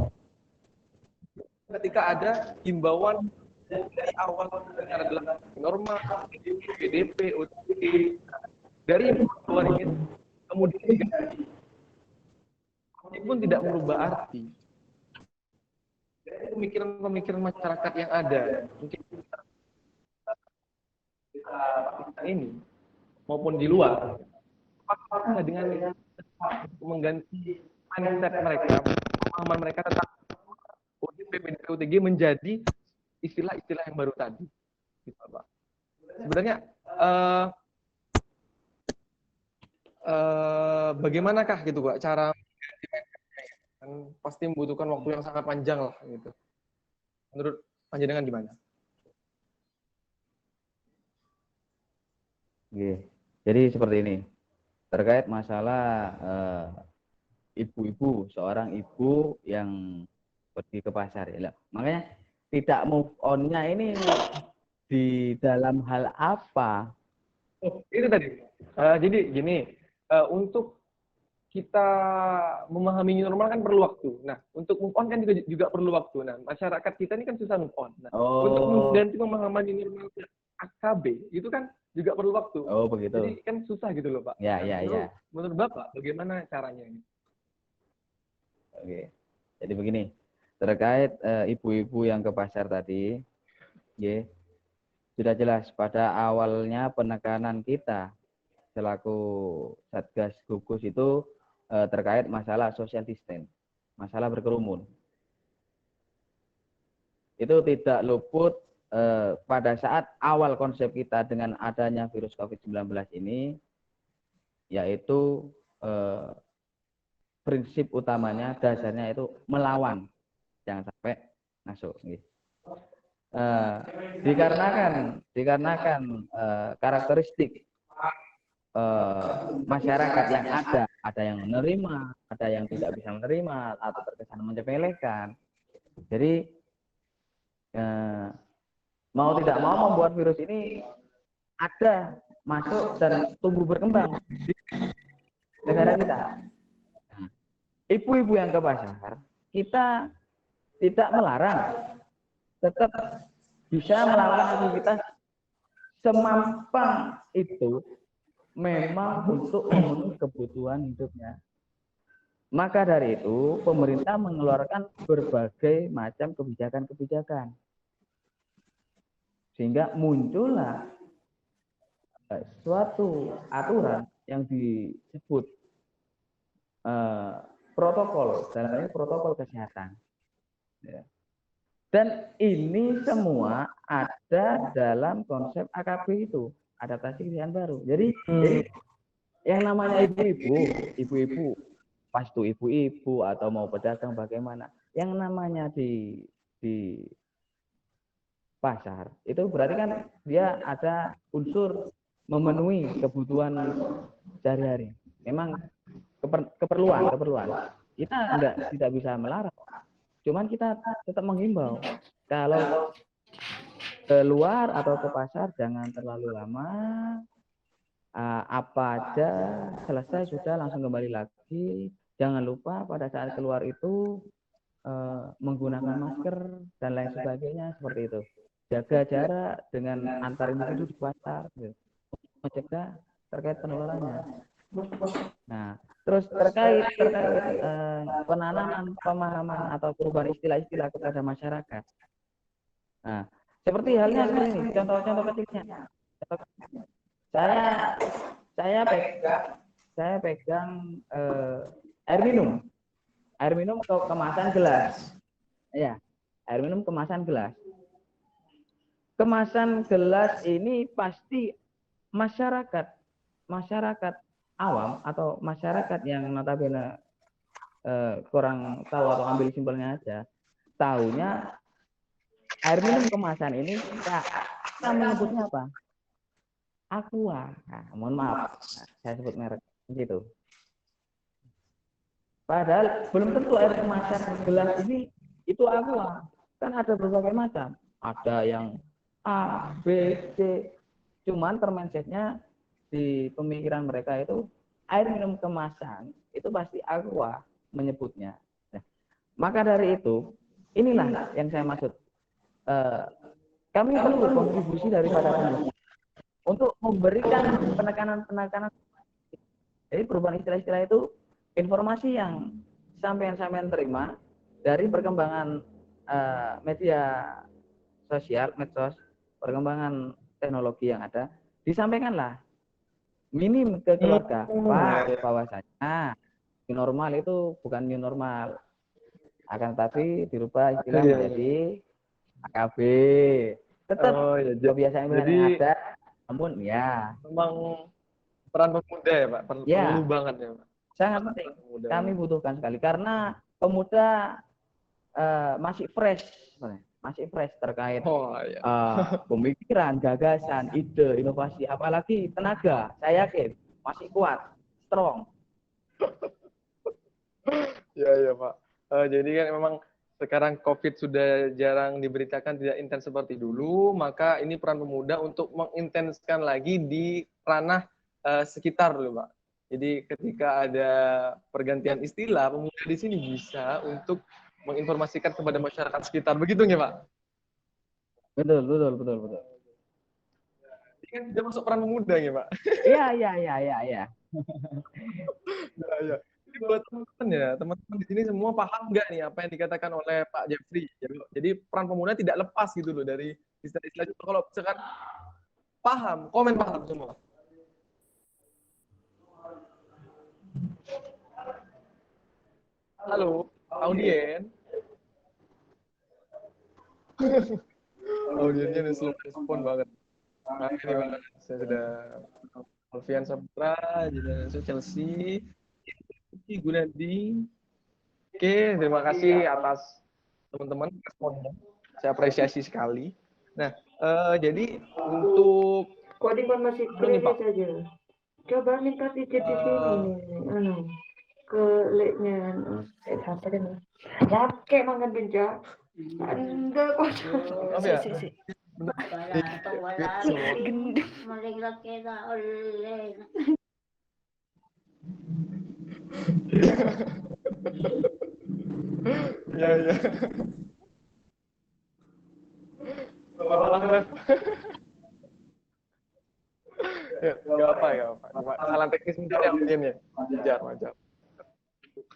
Ketika ada himbauan dari awal secara dalam norma, PDP, OTG, dari himbauan ini kemudian diganti, pun tidak merubah arti. Dari pemikiran-pemikiran masyarakat yang ada, mungkin ini maupun di luar, apakah dengan mengganti mindset mereka, pemahaman mereka tentang ODP, PDP, OTG menjadi istilah-istilah yang baru tadi, gitu, Pak. Sebenarnya bagaimanakah gitu Pak cara kan pasti membutuhkan waktu yang sangat panjang lah gitu. Menurut panjenengan gimana? Oke. Jadi seperti ini. Terkait masalah ibu-ibu, seorang ibu yang pergi ke pasar ya. Makanya tidak move on-nya ini di dalam hal apa? Oh, itu tadi. Jadi gini, untuk kita memahami new normal kan perlu waktu. Nah, untuk move on kan juga perlu waktu. Nah, masyarakat kita ini kan susah move on. Nah, untuk mengganti pemahaman new normal AKB itu kan juga perlu waktu. Oh, begitu. Jadi kan susah gitu loh, Pak. Ya. Menurut Bapak, bagaimana caranya ini? Oke. Jadi begini, terkait ibu-ibu yang ke pasar tadi, ya, sudah jelas pada awalnya penekanan kita selaku Satgas Gugus itu terkait masalah social distance, masalah berkerumun. Itu tidak luput pada saat awal konsep kita dengan adanya virus COVID-19 ini, yaitu prinsip utamanya, dasarnya itu melawan, jangan sampai masuk. Dikarenakan karakteristik masyarakat yang ada yang menerima, ada yang tidak bisa menerima atau terkesan menyepelekan. Jadi mau tidak mau membuat virus ini ada masuk dan tumbuh berkembang di negara kita. Ibu-ibu yang ke pasar, kita tidak melarang, tetap bisa melakukan aktivitas semampan itu memang untuk memenuhi kebutuhan hidupnya. Maka dari itu, pemerintah mengeluarkan berbagai macam kebijakan-kebijakan. Sehingga muncullah suatu aturan yang disebut protokol, dalam hal ini protokol kesehatan. Ya. Dan ini semua ada dalam konsep AKB itu, adaptasi kebiasaan baru. Jadi yang namanya ibu-ibu, pas itu ibu-ibu atau mau pedagang bagaimana, yang namanya di pasar itu berarti kan dia ada unsur memenuhi kebutuhan sehari-hari. Memang keperluan. Kita tidak bisa melarang. Cuman kita tetap menghimbau kalau keluar atau ke pasar jangan terlalu lama. Apa aja selesai sudah langsung kembali lagi. Jangan lupa pada saat keluar itu menggunakan masker dan lain sebagainya seperti itu. Jaga jarak dengan antar individu di pasar, gitu, mencegah terkait penularannya. Nah, terus terkait penanaman pemahaman atau perubahan istilah-istilah kepada masyarakat. Nah, seperti halnya seperti ini, contoh-contoh kecilnya. Saya pegang air minum kemasan gelas. Ya, air minum kemasan gelas. Kemasan gelas ini pasti masyarakat awam atau masyarakat yang notabene kurang tahu atau ambil simpelnya aja, tahunya air minum kemasan ini kita menyebutnya apa? Aqua. Nah, mohon maaf, saya sebut merek gitu. Padahal belum tentu air kemasan gelas ini itu aqua. Kan ada berbagai macam. Ada yang A, B, C. Cuman mindset-nya di pemikiran mereka itu air minum kemasan itu pasti aqua menyebutnya. Nah, maka dari itu, inilah yang saya maksud. Kami perlu kontribusi daripada pemerintah untuk memberikan penekanan. Jadi perubahan istilah-istilah itu informasi yang sampean terima dari perkembangan media sosial, medsos, perkembangan teknologi yang ada, disampaikanlah minim ke keluarga. Pak, bahwasanya new normal itu bukan new normal, akan tetapi dirubah istilah menjadi AKB. Tetap kebiasaan yang ada, namun ya memang peran pemuda ya Pak, perlu banget ya Pak. Sangat penting. Kami butuhkan sekali karena pemuda masih fresh terkait pemikiran, gagasan, ide, inovasi, apalagi tenaga. Saya yakin masih kuat, strong. Ya Pak. Jadi kan memang sekarang COVID sudah jarang diberitakan, tidak intens seperti dulu, maka ini peran pemuda untuk mengintenskan lagi di ranah sekitar dulu Pak. Jadi ketika ada pergantian istilah, pemuda di sini bisa untuk menginformasikan kepada masyarakat sekitar, begitu nggak Pak? Betul. Ini kan sudah masuk peran pemuda ya Pak? Iya. Ya. Jadi buat teman-teman di sini semua paham nggak nih apa yang dikatakan oleh Pak Jeffrey? Jadi peran pemuda tidak lepas gitu loh dari istilah-istilah itu. Kalau misalkan paham, komen paham semua. Halo, audien. Audiennya udah slow respon banget. Nah, ini banget. Saya sudah Alfian Saputra, Jenderal Chelsea, Gunadi. Oke, terima kasih atas teman-teman responnya. Saya apresiasi sekali. Nah, jadi untuk kode informasi kredit saja. Coba minta tiket di sini nih, ke leknya apa kan? Ya, kayak makan benja. Anda kok. apa ya? Gendut. Maling laki oleh. Ya. Ya, nggak apa. Cuma kesalahan teknis mungkin ya mungkin ya. Wajar.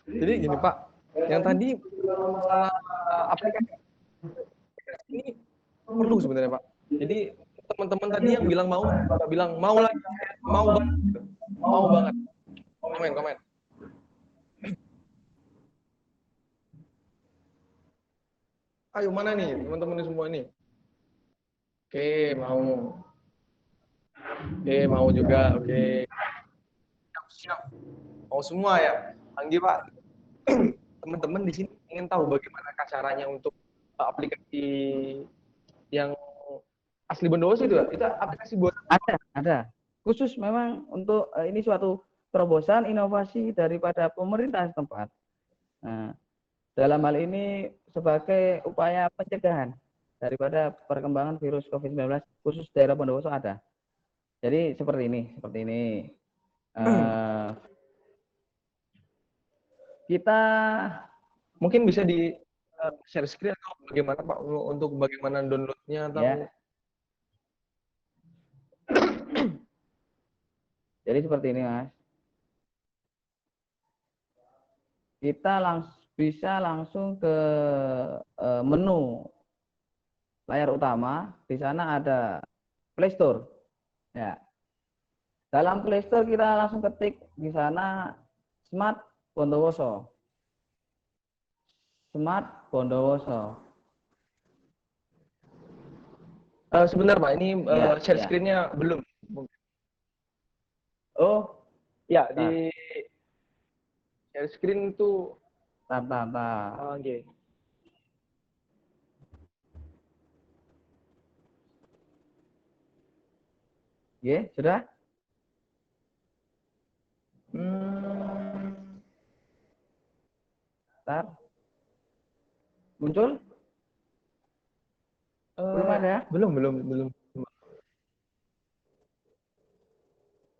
Jadi gini Pak, yang tadi masalah aplikasi ini perlu sebenarnya Pak. Jadi teman-teman tadi yang bilang mau lagi, mau banget, gitu. Mau banget. Komen. Ayo mana nih teman-teman semua nih? Oke, mau. Oke, mau juga. Oke. Siap. Mau semua ya. Anggi Pak. Teman-teman di sini ingin tahu bagaimana caranya untuk aplikasi yang asli Bondowoso itu ya? Itu aplikasi buat Ada. Khusus memang untuk ini suatu terobosan inovasi daripada pemerintah setempat. Nah, dalam hal ini sebagai upaya pencegahan daripada perkembangan virus COVID-19 khusus daerah Bondowoso ada. Jadi seperti ini. Kita mungkin bisa di share screen atau bagaimana Pak untuk bagaimana downloadnya atau ya. Jadi seperti ini Mas. Kita bisa langsung ke menu layar utama. Di sana ada Play Store. Ya. Dalam Play Store kita langsung ketik di sana Smart Bondowoso. Smart Bondowoso. Sebentar Pak, ini share screen-nya belum. Oh, ya di share screen itu Oke. Sudah? Bentar. Muncul? Belum ada? Belum.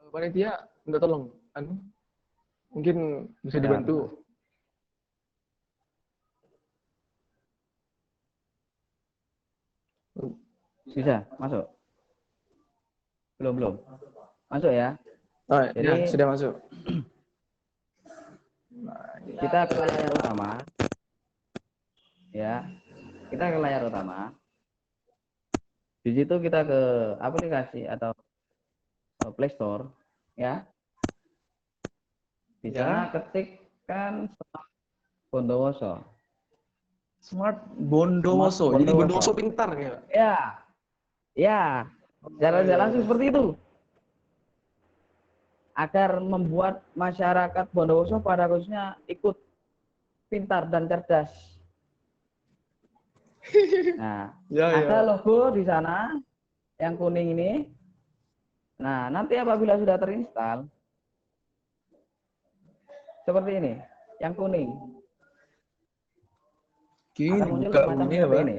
Panitia, minta tolong. Mungkin bisa dibantu. Bisa masuk? Belum. Masuk ya? Jadi ya, sudah masuk. Kita ke layar utama. Ya. Kita ke layar utama. Di situ kita ke aplikasi atau Play Store, ya. Di sana ketikkan Smart Bondowoso. Smart Bondowoso. Jadi Bondowoso pintar ya. Ya. Secara langsung seperti itu. Agar membuat masyarakat Bondowoso pada khususnya ikut pintar dan cerdas. Nah, ada logo di sana yang kuning ini. Nah, nanti apabila sudah terinstall seperti ini, yang kuning. Akan muncul semacam seperti ini.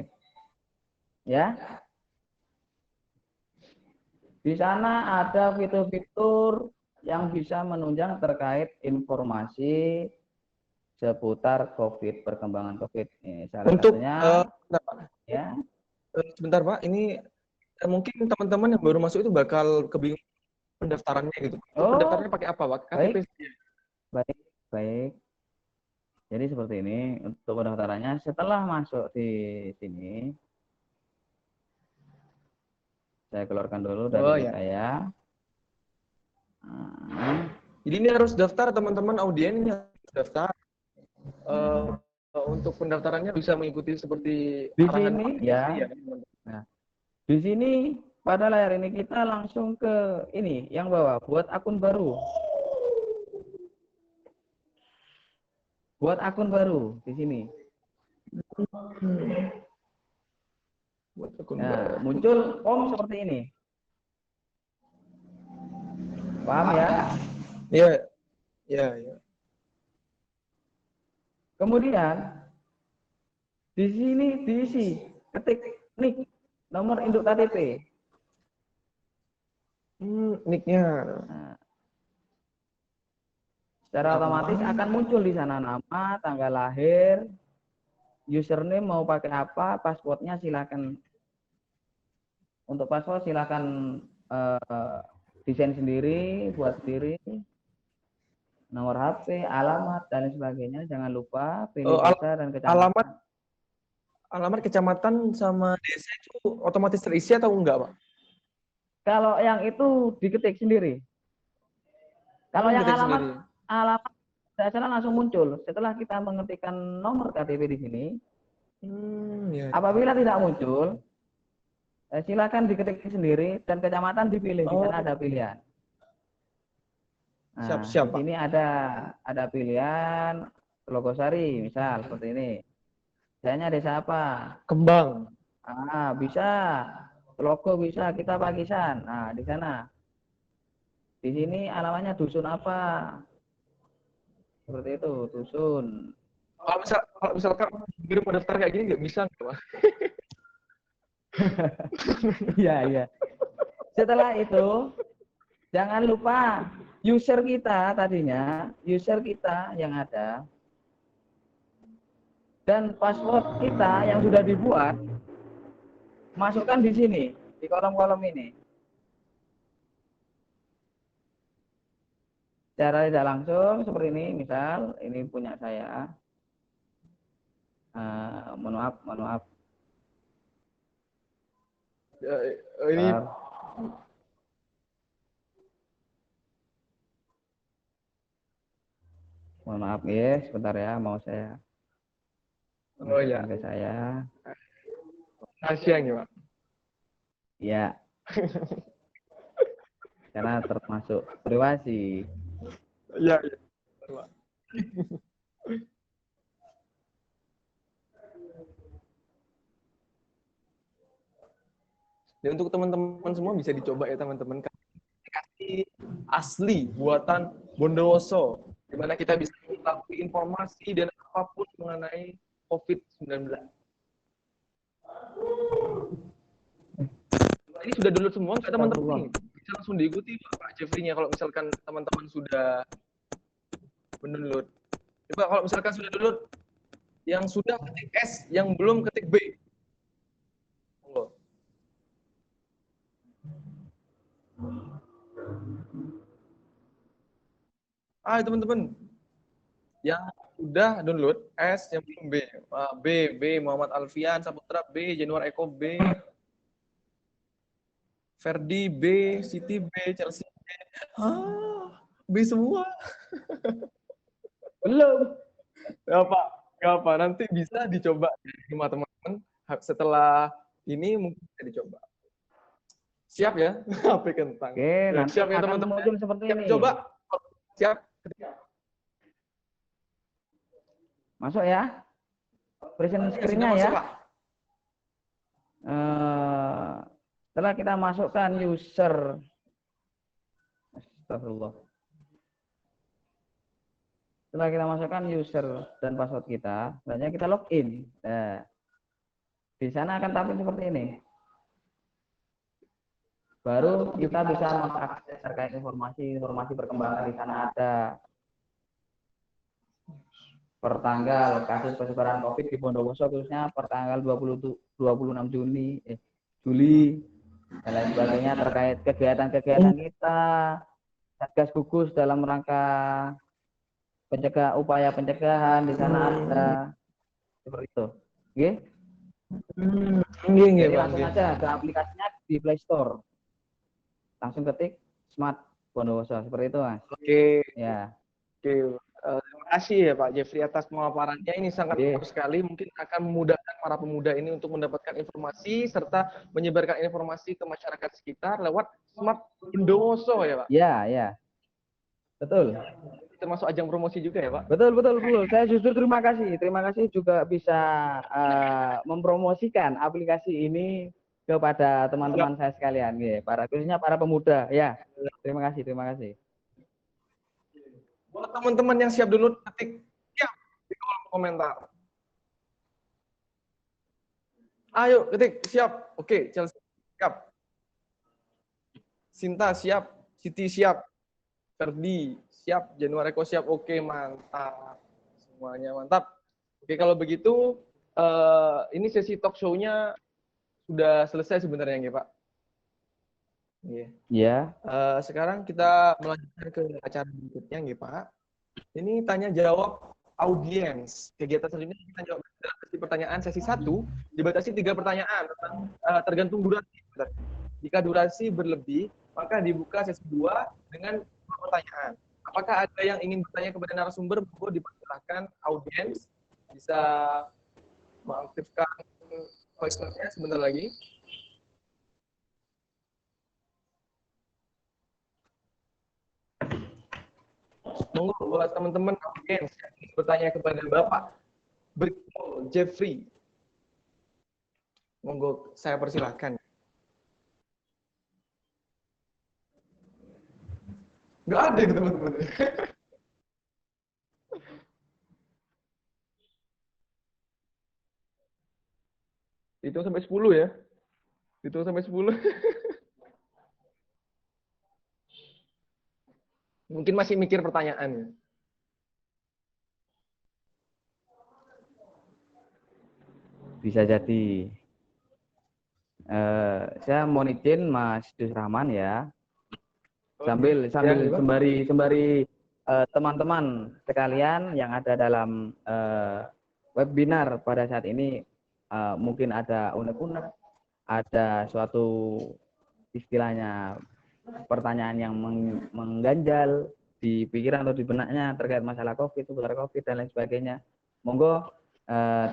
Ya. Di sana ada fitur-fitur yang bisa menunjang terkait informasi seputar COVID, perkembangan COVID. Ini salah satunya. Ya. Sebentar Pak, ini mungkin teman-teman yang baru masuk itu bakal kebingungan pendaftarannya gitu. Pendaftarannya pakai apa Pak? KTP. Baik. Jadi seperti ini untuk pendaftarannya. Setelah masuk di sini, saya keluarkan dulu dari saya. Jadi ini harus daftar teman-teman audiennya daftar. Untuk pendaftarannya bisa mengikuti seperti di sini ya. Nah, di sini pada layar ini kita langsung ke ini yang bawah, buat akun baru. Buat akun baru di sini. Nah, muncul form seperti ini. Paham ya? Iya. Kemudian di sini diisi, ketik nik, nomor induk KTP. Nicknya. Nah, secara otomatis akan muncul di sana nama, tanggal lahir, username mau pakai apa, passwordnya silakan Untuk password silakan desain sendiri, buat sendiri, nomor HP, alamat dan sebagainya. Jangan lupa pilih desa dan kecamatan. Alamat kecamatan sama desa itu otomatis terisi atau enggak, Pak? Kalau yang itu diketik sendiri. Kalau yang Detek sendiri. alamat dasarnya langsung muncul. Setelah kita mengetikkan nomor KTP di sini, Ya. apabila tidak muncul, silakan diketik sendiri dan kecamatan dipilih. Di sana ada pilihan. Nah, Siap, di sini ada pilihan Logosari, misal seperti ini. Desanya desa apa? Kembang. Bisa. Logo bisa, kita Pakisan. Nah, di sana. Di sini alamatnya dusun apa? Seperti itu, dusun. Kalau misalkan kirim daftar kayak gini nggak bisa nggak, Pak? Iya, iya. Setelah itu, jangan lupa user kita tadinya, user kita yang ada, dan password kita yang sudah dibuat, masukkan di sini, di kolom-kolom ini. Secara tidak langsung seperti ini, misal ini punya saya. Mohon maaf. Ini mohon maaf ya, sebentar ya, mau saya ya. ke saya. Kasihan ya, Pak. Ya. Karena termasuk privasi. Iya. Dan untuk teman-teman semua bisa dicoba ya teman-teman. Aplikasi asli buatan Bondowoso, di mana kita bisa mengetahui informasi dan apapun mengenai COVID-19. Ini sudah download semua nggak teman-teman? Bisa langsung diikuti Pak Jeffrey-nya kalau misalkan teman-teman sudah mendownload. Coba kalau misalkan sudah download, yang sudah ketik S, yang belum ketik B. Teman-teman, yang sudah download S, yang belum B. B, Muhammad Alfian Saputra B, Januar Eko B, Ferdi B, Siti B, Chelsea B. B semua. Belum. Gak apa, nanti bisa dicoba di rumah teman-teman. Setelah ini mungkin bisa dicoba. Siap ya? HP kentang. Oke, nanti siap ya akan teman-teman. muncul seperti Siap ini. coba. Siap. Masuk ya. Present screen-nya ya. Setelah kita masukkan user. Astagfirullah. Setelah kita masukkan user dan password kita, selanjutnya kita login. Nah, di sana akan tampil seperti ini. Baru kita bisa mengakses terkait informasi perkembangan. Di sana ada pertanggal kasus penyebaran COVID di Bondowoso, khususnya pertanggal 26 Juli dan lain sebagainya terkait kegiatan-kegiatan kita, Satgas Gugus dalam rangka upaya pencegahan. Di sana ada seperti itu. Oke? Jadi langsung aja ke aplikasinya di Play Store. Langsung ketik Smart Bondowoso seperti itu, Mas. Oke. Ya. Oke. Terima kasih ya Pak Jeffrey atas pemaparannya. Ini sangat bagus sekali. Mungkin akan memudahkan para pemuda ini untuk mendapatkan informasi serta menyebarkan informasi ke masyarakat sekitar lewat Smart Bondowoso ya Pak. Ya. Betul. Termasuk ajang promosi juga ya Pak. Betul. Saya justru terima kasih juga bisa mempromosikan aplikasi ini kepada teman-teman saya sekalian, ya, khususnya para pemuda, ya. Terima kasih. Buat teman-teman yang siap download, ketik siap di kolom komentar. Ayo ketik siap. Oke, Chelsea siap. Sinta siap, Siti siap, Ferdi siap, Januari Eko siap. Oke, mantap. Semuanya mantap. Oke, kalau begitu ini sesi talk show-nya sudah selesai sebenarnya ya, Pak. Iya. Ya, Sekarang kita melanjutkan ke acara berikutnya, nggih Pak. Ini tanya jawab audiens. Kegiatan selanjutnya kita jawab sesi pertanyaan sesi 1 dibatasi 3 pertanyaan tergantung durasi. Jika durasi berlebih, maka dibuka sesi 2 dengan 2 pertanyaan. Apakah ada yang ingin bertanya kepada narasumber? Monggo dipersilahkan audiens bisa mengaktifkan voice note-nya sebentar lagi. Monggo buat teman-teman audiens yang ingin bertanya kepada Bapak Brigjen Jeffrey. Monggo saya persilahkan. Nggak ada gitu teman-teman. Hitung sampai 10 ya. Hitung sampai 10. Mungkin masih mikir pertanyaan. bisa jadi. Saya mau izin Mas Dus Rahman ya. Sambil sembari teman-teman sekalian yang ada dalam webinar pada saat ini mungkin ada unek-unek, ada suatu istilahnya pertanyaan yang mengganjal di pikiran atau di benaknya terkait masalah COVID, seputar COVID dan lain sebagainya. Monggo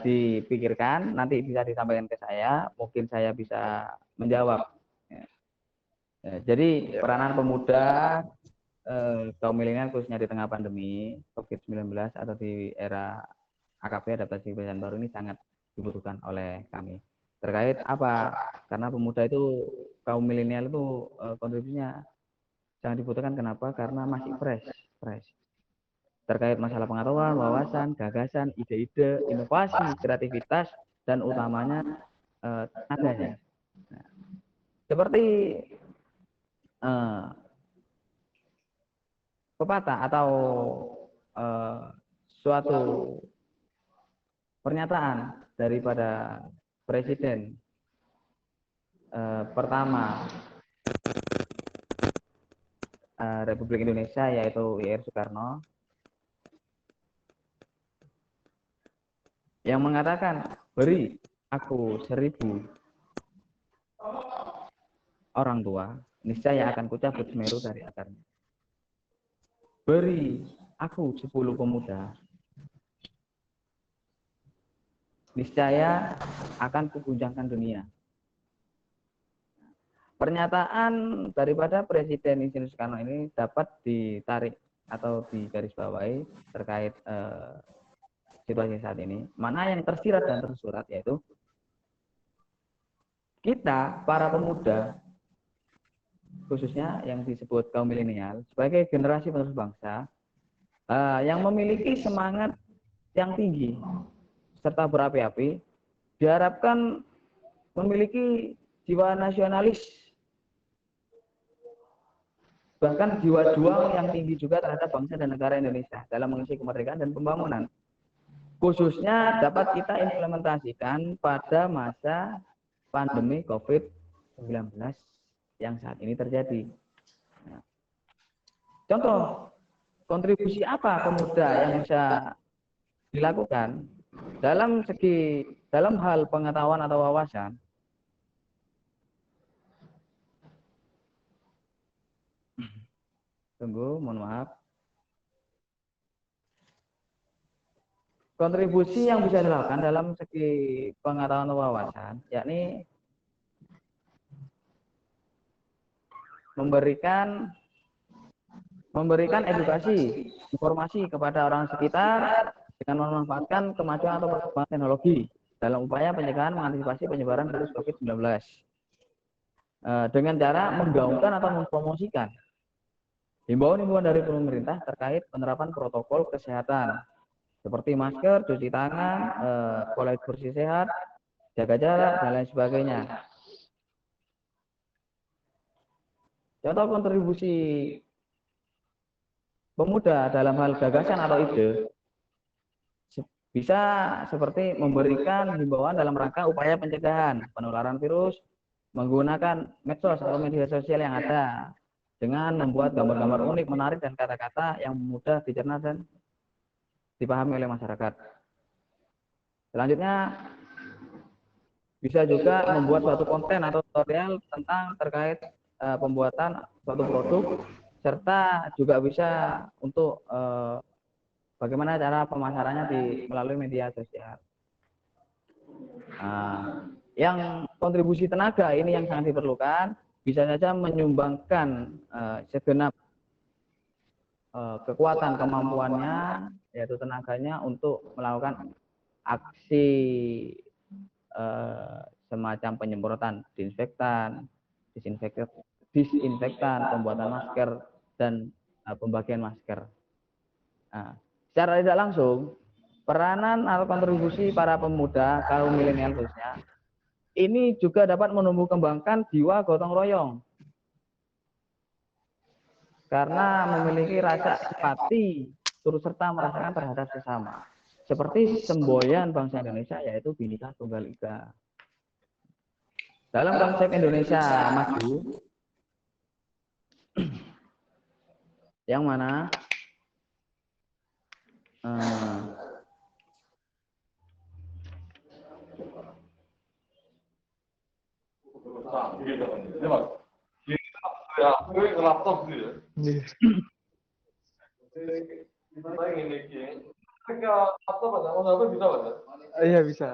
dipikirkan, nanti bisa disampaikan ke saya, mungkin saya bisa menjawab. Jadi peranan pemuda kaum milenial khususnya di tengah pandemi COVID-19 atau di era AKP adaptasi kebiasaan baru ini sangat dibutuhkan oleh kami. Terkait apa? Karena pemuda itu kaum milenial itu kontribusinya sangat dibutuhkan. Kenapa? Karena masih fresh. Terkait masalah pengetahuan, wawasan, gagasan, ide-ide, inovasi, kreativitas, dan utamanya tenaganya. Nah, seperti pepatah atau suatu pernyataan daripada Presiden pertama Republik Indonesia yaitu I.R. Soekarno yang mengatakan, beri aku 1000 orang tua, niscaya akan kucabut Semeru dari akarnya. Beri aku 10 pemuda, niscaya akan kuguncangkan dunia. Pernyataan daripada Presiden Insinyur Soekarno ini dapat ditarik atau digarisbawahi terkait situasi saat ini. Mana yang tersirat dan tersurat yaitu kita para pemuda, khususnya yang disebut kaum milenial, sebagai generasi penerus bangsa yang memiliki semangat yang tinggi serta berapi-api, diharapkan memiliki jiwa nasionalis, bahkan jiwa juang yang tinggi juga terhadap bangsa dan negara Indonesia dalam mengisi kemerdekaan dan pembangunan. Khususnya dapat kita implementasikan pada masa pandemi COVID-19 yang saat ini terjadi. Nah, contoh, kontribusi apa pemuda yang bisa dilakukan dalam hal pengetahuan atau wawasan? Tunggu, mohon maaf. Kontribusi yang bisa dilakukan dalam segi pengetahuan atau wawasan, yakni memberikan edukasi, informasi kepada orang sekitar dengan memanfaatkan kemajuan atau perkembangan teknologi dalam upaya pencegahan mengantisipasi penyebaran virus COVID-19 dengan cara menggaungkan atau mempromosikan himbauan-himbauan dari pemerintah terkait penerapan protokol kesehatan seperti masker, cuci tangan, pola hidup bersih sehat, jaga jarak, dan lain sebagainya. Contoh kontribusi pemuda dalam hal gagasan atau ide bisa seperti memberikan himbauan dalam rangka upaya pencegahan penularan virus menggunakan medsos atau media sosial yang ada dengan membuat gambar-gambar unik, menarik, dan kata-kata yang mudah dicerna dan dipahami oleh masyarakat. Selanjutnya, bisa juga membuat suatu konten atau tutorial tentang terkait pembuatan suatu produk, serta juga bisa untuk bagaimana cara pemasarannya melalui media sosial. Yang kontribusi tenaga ini yang sangat diperlukan, bisa saja menyumbangkan segenap kekuatan kemampuannya, yaitu tenaganya, untuk melakukan aksi semacam penyemprotan disinfektan, pembuatan masker, dan pembagian masker. Secara tidak langsung, peranan atau kontribusi para pemuda kaum milenial khususnya ini juga dapat menumbuh kembangkan jiwa gotong royong karena memiliki rasa empati turut serta merasakan terhadap sesama, seperti semboyan bangsa Indonesia, yaitu Bhinneka Tunggal Ika. Dalam konsep Indonesia Maju, yang mana Iya bisa.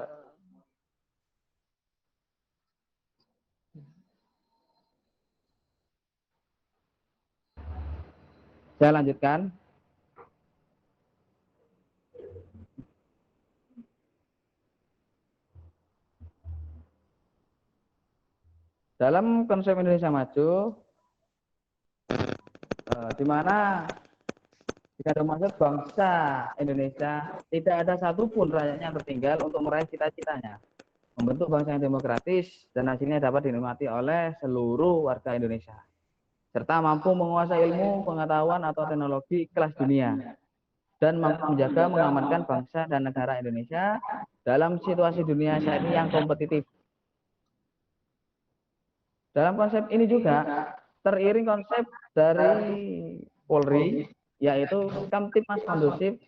saya lanjutkan. Dalam konsep Indonesia Maju, di mana jika ada maksud bangsa Indonesia, tidak ada satupun rakyatnya yang tertinggal untuk meraih cita-citanya, membentuk bangsa yang demokratis dan hasilnya dapat dinikmati oleh seluruh warga Indonesia, serta mampu menguasai ilmu, pengetahuan, atau teknologi kelas dunia, dan mampu menjaga mengamankan bangsa dan negara Indonesia dalam situasi dunia saat ini yang kompetitif. Dalam konsep ini juga teriring konsep dari Polri, yaitu Kamtipmas Kondusif,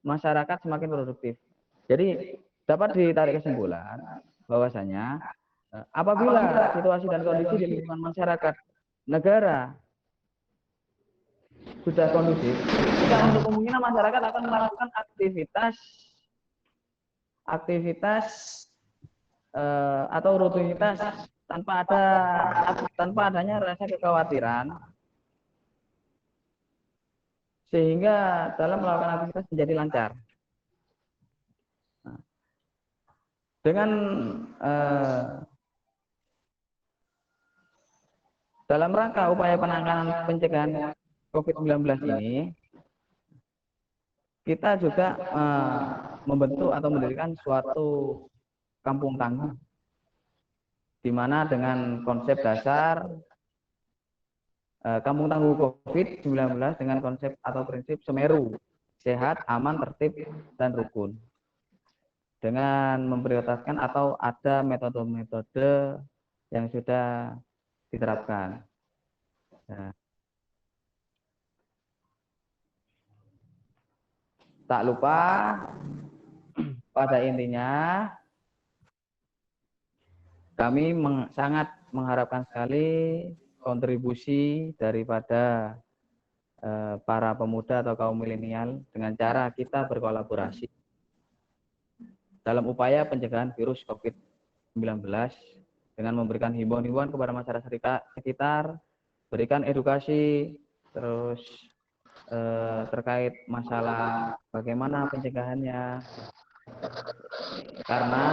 masyarakat semakin produktif. Jadi dapat ditarik kesimpulan bahwasanya apabila situasi dan kondisi di lingkungan masyarakat negara sudah kondusif, tidak untuk kemungkinan masyarakat akan melakukan aktivitas atau rutinitas tanpa adanya rasa kekhawatiran, sehingga dalam melakukan aktivitas menjadi lancar. Dengan dalam rangka upaya penanganan pencegahan COVID-19 ini, kita juga membentuk atau mendirikan suatu kampung tangguh, di mana dengan konsep dasar kampung tangguh COVID-19 dengan konsep atau prinsip Semeru, sehat, aman, tertib, dan rukun, dengan memprioritaskan atau ada metode-metode yang sudah diterapkan. Nah, tak lupa pada intinya kami sangat mengharapkan sekali kontribusi daripada para pemuda atau kaum milenial dengan cara kita berkolaborasi dalam upaya pencegahan virus COVID-19 dengan memberikan himbauan-himbauan kepada masyarakat sekitar, berikan edukasi, terus terkait masalah bagaimana pencegahannya. Karena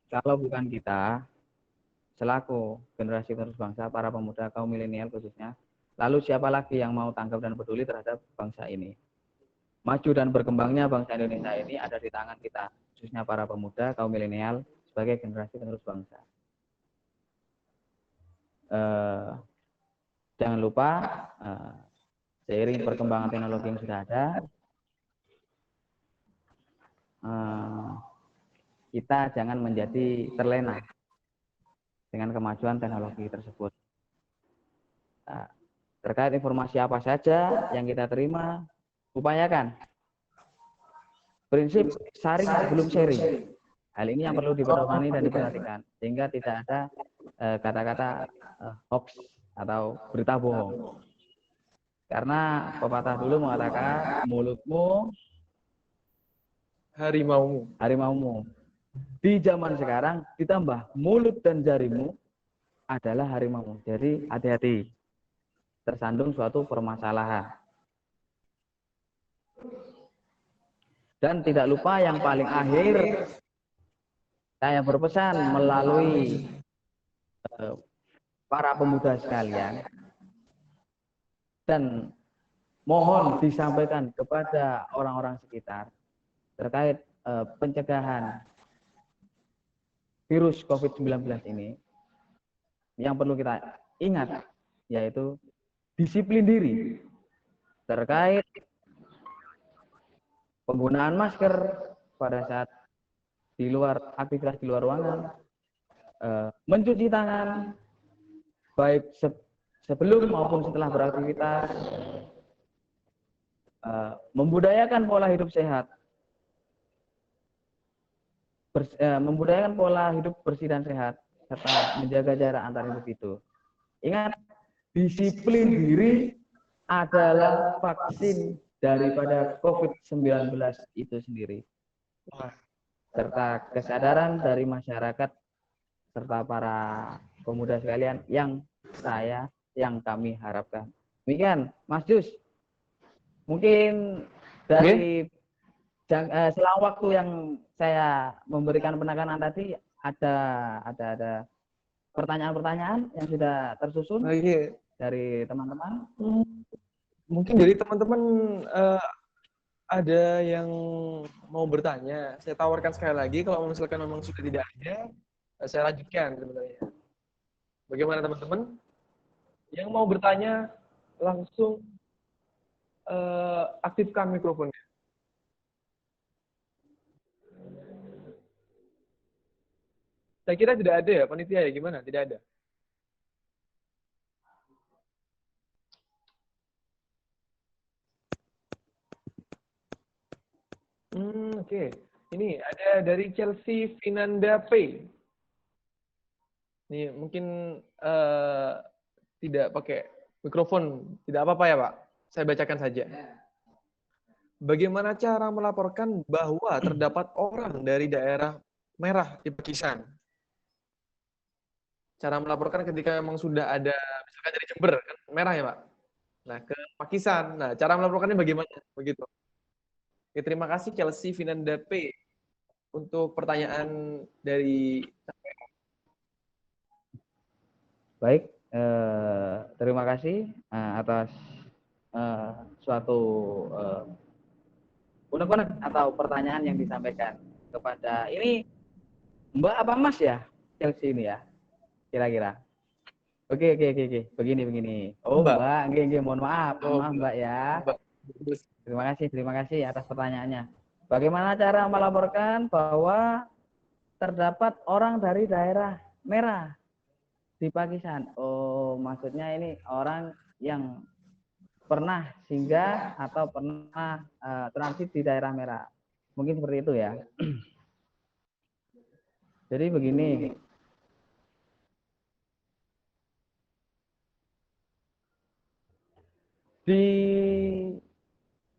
kalau bukan kita selaku generasi penerus bangsa, para pemuda kaum milenial khususnya, lalu siapa lagi yang mau tanggap dan peduli terhadap bangsa ini? Maju dan berkembangnya bangsa Indonesia ini ada di tangan kita, khususnya para pemuda kaum milenial sebagai generasi penerus bangsa. Jangan lupa seiring perkembangan teknologi yang sudah ada, kita jangan menjadi terlena dengan kemajuan teknologi tersebut. Nah, terkait informasi apa saja yang kita terima, upayakan prinsip sharing sebelum sharing. Hal ini yang perlu dipedomani dan diperhatikan sehingga tidak ada kata-kata hoax atau berita bohong. Karena pepatah dulu mengatakan mulutmu harimaumu. Di zaman sekarang ditambah mulut dan jarimu adalah harimaumu. Jadi hati-hati tersandung suatu permasalahan. Dan tidak lupa yang paling akhir, saya berpesan melalui para pemuda sekalian dan mohon disampaikan kepada orang-orang sekitar terkait pencegahan virus COVID-19 ini. Yang perlu kita ingat yaitu disiplin diri terkait penggunaan masker pada saat di luar aktivitas di luar ruangan, mencuci tangan baik sebelum maupun setelah beraktivitas, membudayakan pola hidup sehat, membudayakan pola hidup bersih dan sehat, serta menjaga jarak antar individu. Ingat, disiplin diri adalah vaksin daripada COVID-19 itu sendiri. Serta kesadaran dari masyarakat serta para pemuda sekalian yang kami harapkan. Demikian, Mas Jus. Mungkin dari selang waktu yang saya memberikan penekanan tadi ada pertanyaan-pertanyaan yang sudah tersusun dari teman-teman. Mungkin dari teman-teman ada yang mau bertanya. Saya tawarkan sekali lagi, kalau misalkan memang sudah tidak ada, saya lanjutkan sebenarnya. Bagaimana teman-teman? Yang mau bertanya langsung aktifkan mikrofonnya. Saya kira tidak ada ya, panitia ya, gimana? Tidak ada. Oke. Ini ada dari Chelsea Vinanda P. Ini mungkin tidak pakai mikrofon, tidak apa-apa ya Pak? Saya bacakan saja. Bagaimana cara melaporkan bahwa terdapat orang dari daerah merah di Pakistan? Cara melaporkan ketika memang sudah ada, misalkan dari Jember, kan merah ya Pak? Nah, ke Pakistan. Nah, cara melaporkannya bagaimana? Begitu. Oke, terima kasih Chelsea Vinanda P untuk pertanyaan dari. Baik, terima kasih atas suatu unek-unek atau pertanyaan yang disampaikan kepada ini Mbak apa Mas ya Chelsea ini ya kira-kira. Oke. Begini. Oh Mbak, mohon maaf Mbak ya. Terima kasih atas pertanyaannya. Bagaimana cara melaporkan bahwa terdapat orang dari daerah merah di Pakistan? Oh, maksudnya ini orang yang pernah singgah atau pernah transit di daerah merah. Mungkin seperti itu ya. Jadi begini. Di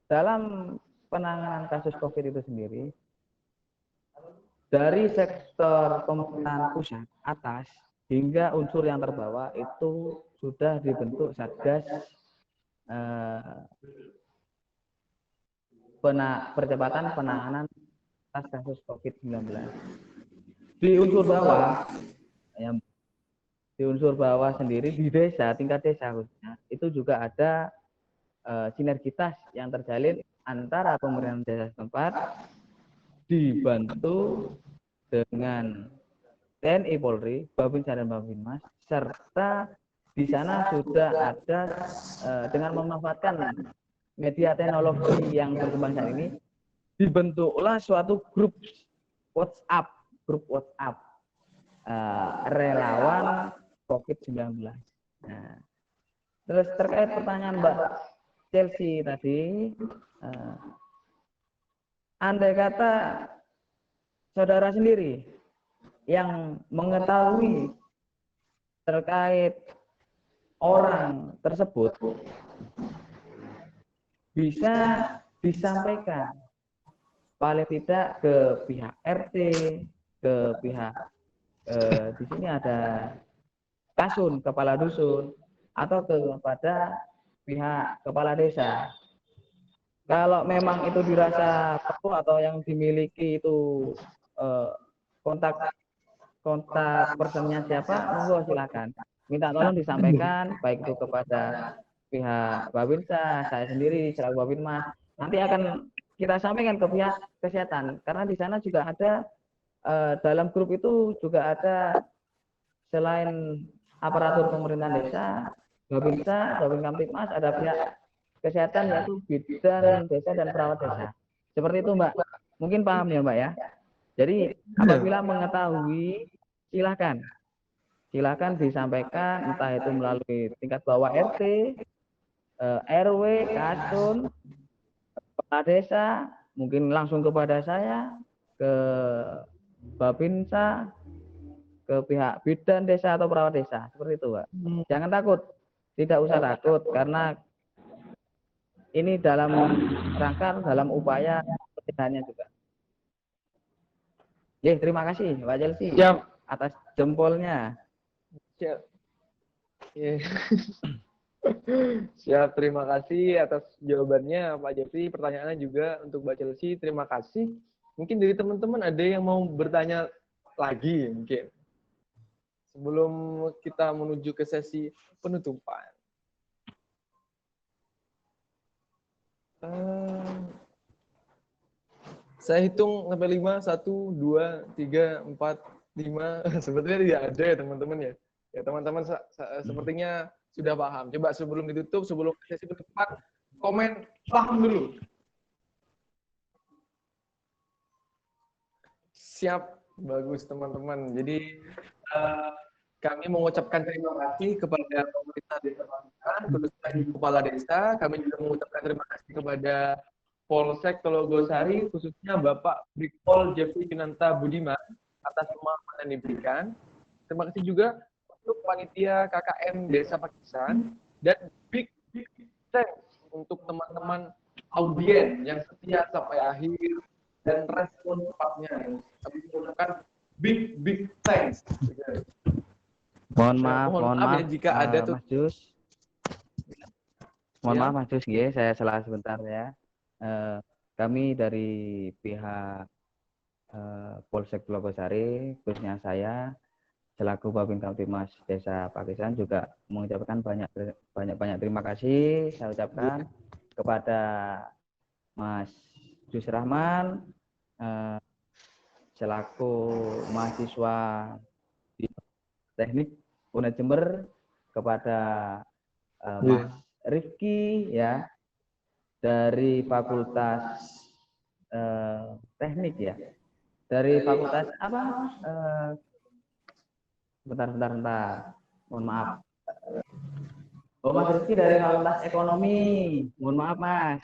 dalam penanganan kasus COVID itu sendiri, dari sektor pemerintahan pusat atas hingga unsur yang terbawah itu sudah dibentuk Satgas percepatan penanganan atas kasus COVID-19. Di unsur bawah sendiri di desa, tingkat desa khususnya, itu juga ada sinergitas yang terjalin antara pemerintahan desa setempat dibantu dengan TNI Polri, Babinsa dan Babinmas, serta di sana sudah ada dengan memanfaatkan media teknologi yang berkembang saat ini, dibentuklah suatu grup WhatsApp relawan COVID-19. Nah, terus terkait pertanyaan Mbak Chelsea tadi, andai kata saudara sendiri yang mengetahui terkait orang tersebut, bisa disampaikan paling tidak ke pihak RT, ke pihak di sini ada kasun, kepala dusun, atau kepada pihak kepala desa. Kalau memang itu dirasa perlu atau yang dimiliki itu kontak personnya siapa, monggo silakan. Minta tolong disampaikan baik itu kepada pihak Babinsa, saya sendiri selaku Babinmas. Nanti akan kita sampaikan ke pihak kesehatan karena di sana juga ada dalam grup itu juga ada selain aparatur pemerintahan desa, Babinsa, Babin Kamtipmas, ada pihak kesehatan yaitu bidan desa dan perawat desa. Seperti itu Mbak. Mungkin paham ya Mbak ya. Jadi apabila mengetahui silakan disampaikan entah itu melalui tingkat bawah RT, RW, kasun, kepala desa, mungkin langsung kepada saya, ke Babinsa, ke pihak bidan desa atau perawat desa, seperti itu Pak. Jangan takut, tidak usah takut karena ini dalam rangka dalam upaya pencegahannya juga. Terima kasih Pak Chelsea atas jempolnya. Siap. Siap, terima kasih atas jawabannya Pak Jeffrey. Pertanyaannya juga untuk Mbak Chelsea, terima kasih. Mungkin dari teman-teman ada yang mau bertanya lagi mungkin sebelum kita menuju ke sesi penutupan. Saya hitung sampai 5, 1, 2, 3, 4, 5. Sebetulnya tidak ada ya teman-teman ya. Ya teman-teman sepertinya sudah paham. Coba sebelum ditutup, sebelum sesi penutupan, komen paham dulu. Siap, bagus teman-teman. Jadi kami mengucapkan terima kasih kepada pemerintah desa Pakisan, khususnya kepala desa. Kami juga mengucapkan terima kasih kepada Polsek Telogosari, khususnya Bapak Brigpol Jeffrey Pinanta Budiman atas pemahaman yang diberikan. Terima kasih juga untuk panitia KKN Desa Pakisan dan big thanks untuk teman-teman audien yang setia sampai akhir dan respon cepatnya. Kami mengucapkan big thanks. Mohon maaf ya, jika ada Mas Jus. Mohon maaf Mas Jus, saya salah sebentar ya. Kami dari pihak Polsek Telogosari, khususnya saya selaku Babin Kamtipmas Desa Pakisan juga mengucapkan banyak terima kasih saya ucapkan kepada Mas Jus Rahman selaku mahasiswa di Teknik UNED Jember, kepada Mas Rifki ya dari Fakultas Teknik ya, dari Fakultas apa? Bentar, mohon maaf. Mas Rifki dari Fakultas Ekonomi, mohon maaf Mas.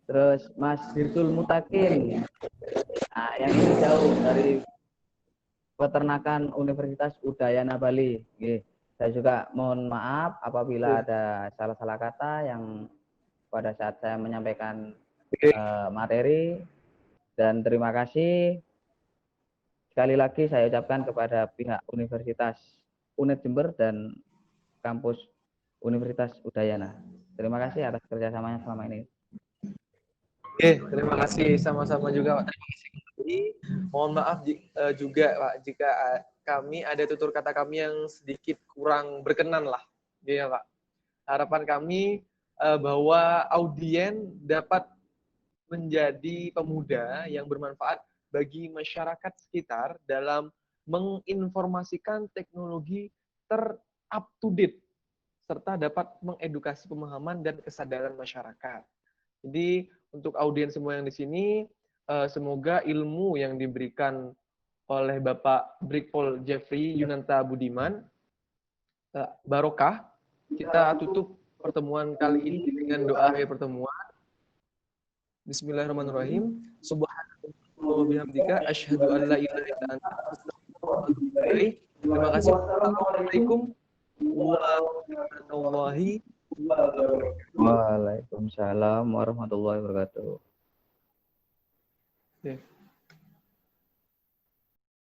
Terus Mas Dirtul Mutakin, nah, yang ini jauh dari Peternakan Universitas Udayana Bali. Saya juga mohon maaf apabila ada salah-salah kata yang pada saat saya menyampaikan materi, dan terima kasih sekali lagi saya ucapkan kepada pihak Universitas UNED Jember dan kampus Universitas Udayana. Terima kasih atas kerjasamanya selama ini. Terima kasih sama-sama juga Pak. Terima kasih kembali. Mohon maaf juga Pak jika kami ada tutur kata kami yang sedikit kurang berkenan lah, ya Pak. Harapan kami bahwa audien dapat menjadi pemuda yang bermanfaat bagi masyarakat sekitar dalam menginformasikan teknologi ter-up to date serta dapat mengedukasi pemahaman dan kesadaran masyarakat. Jadi untuk audiens semua yang di sini, semoga ilmu yang diberikan oleh Bapak Brigpol Jeffrey Yunanta Budiman. Barokah. Kita tutup pertemuan kali ini dengan doa akhir pertemuan. Bismillahirrahmanirrahim. Subhanallah wa bihamdika asyhadu an la ilaha illa anta astaghfiruka wa atubu ilaik. Terima kasih. Assalamualaikum warahmatullahi wabarakatuh. Waalaikumsalam warahmatullahi wabarakatuh. Ya.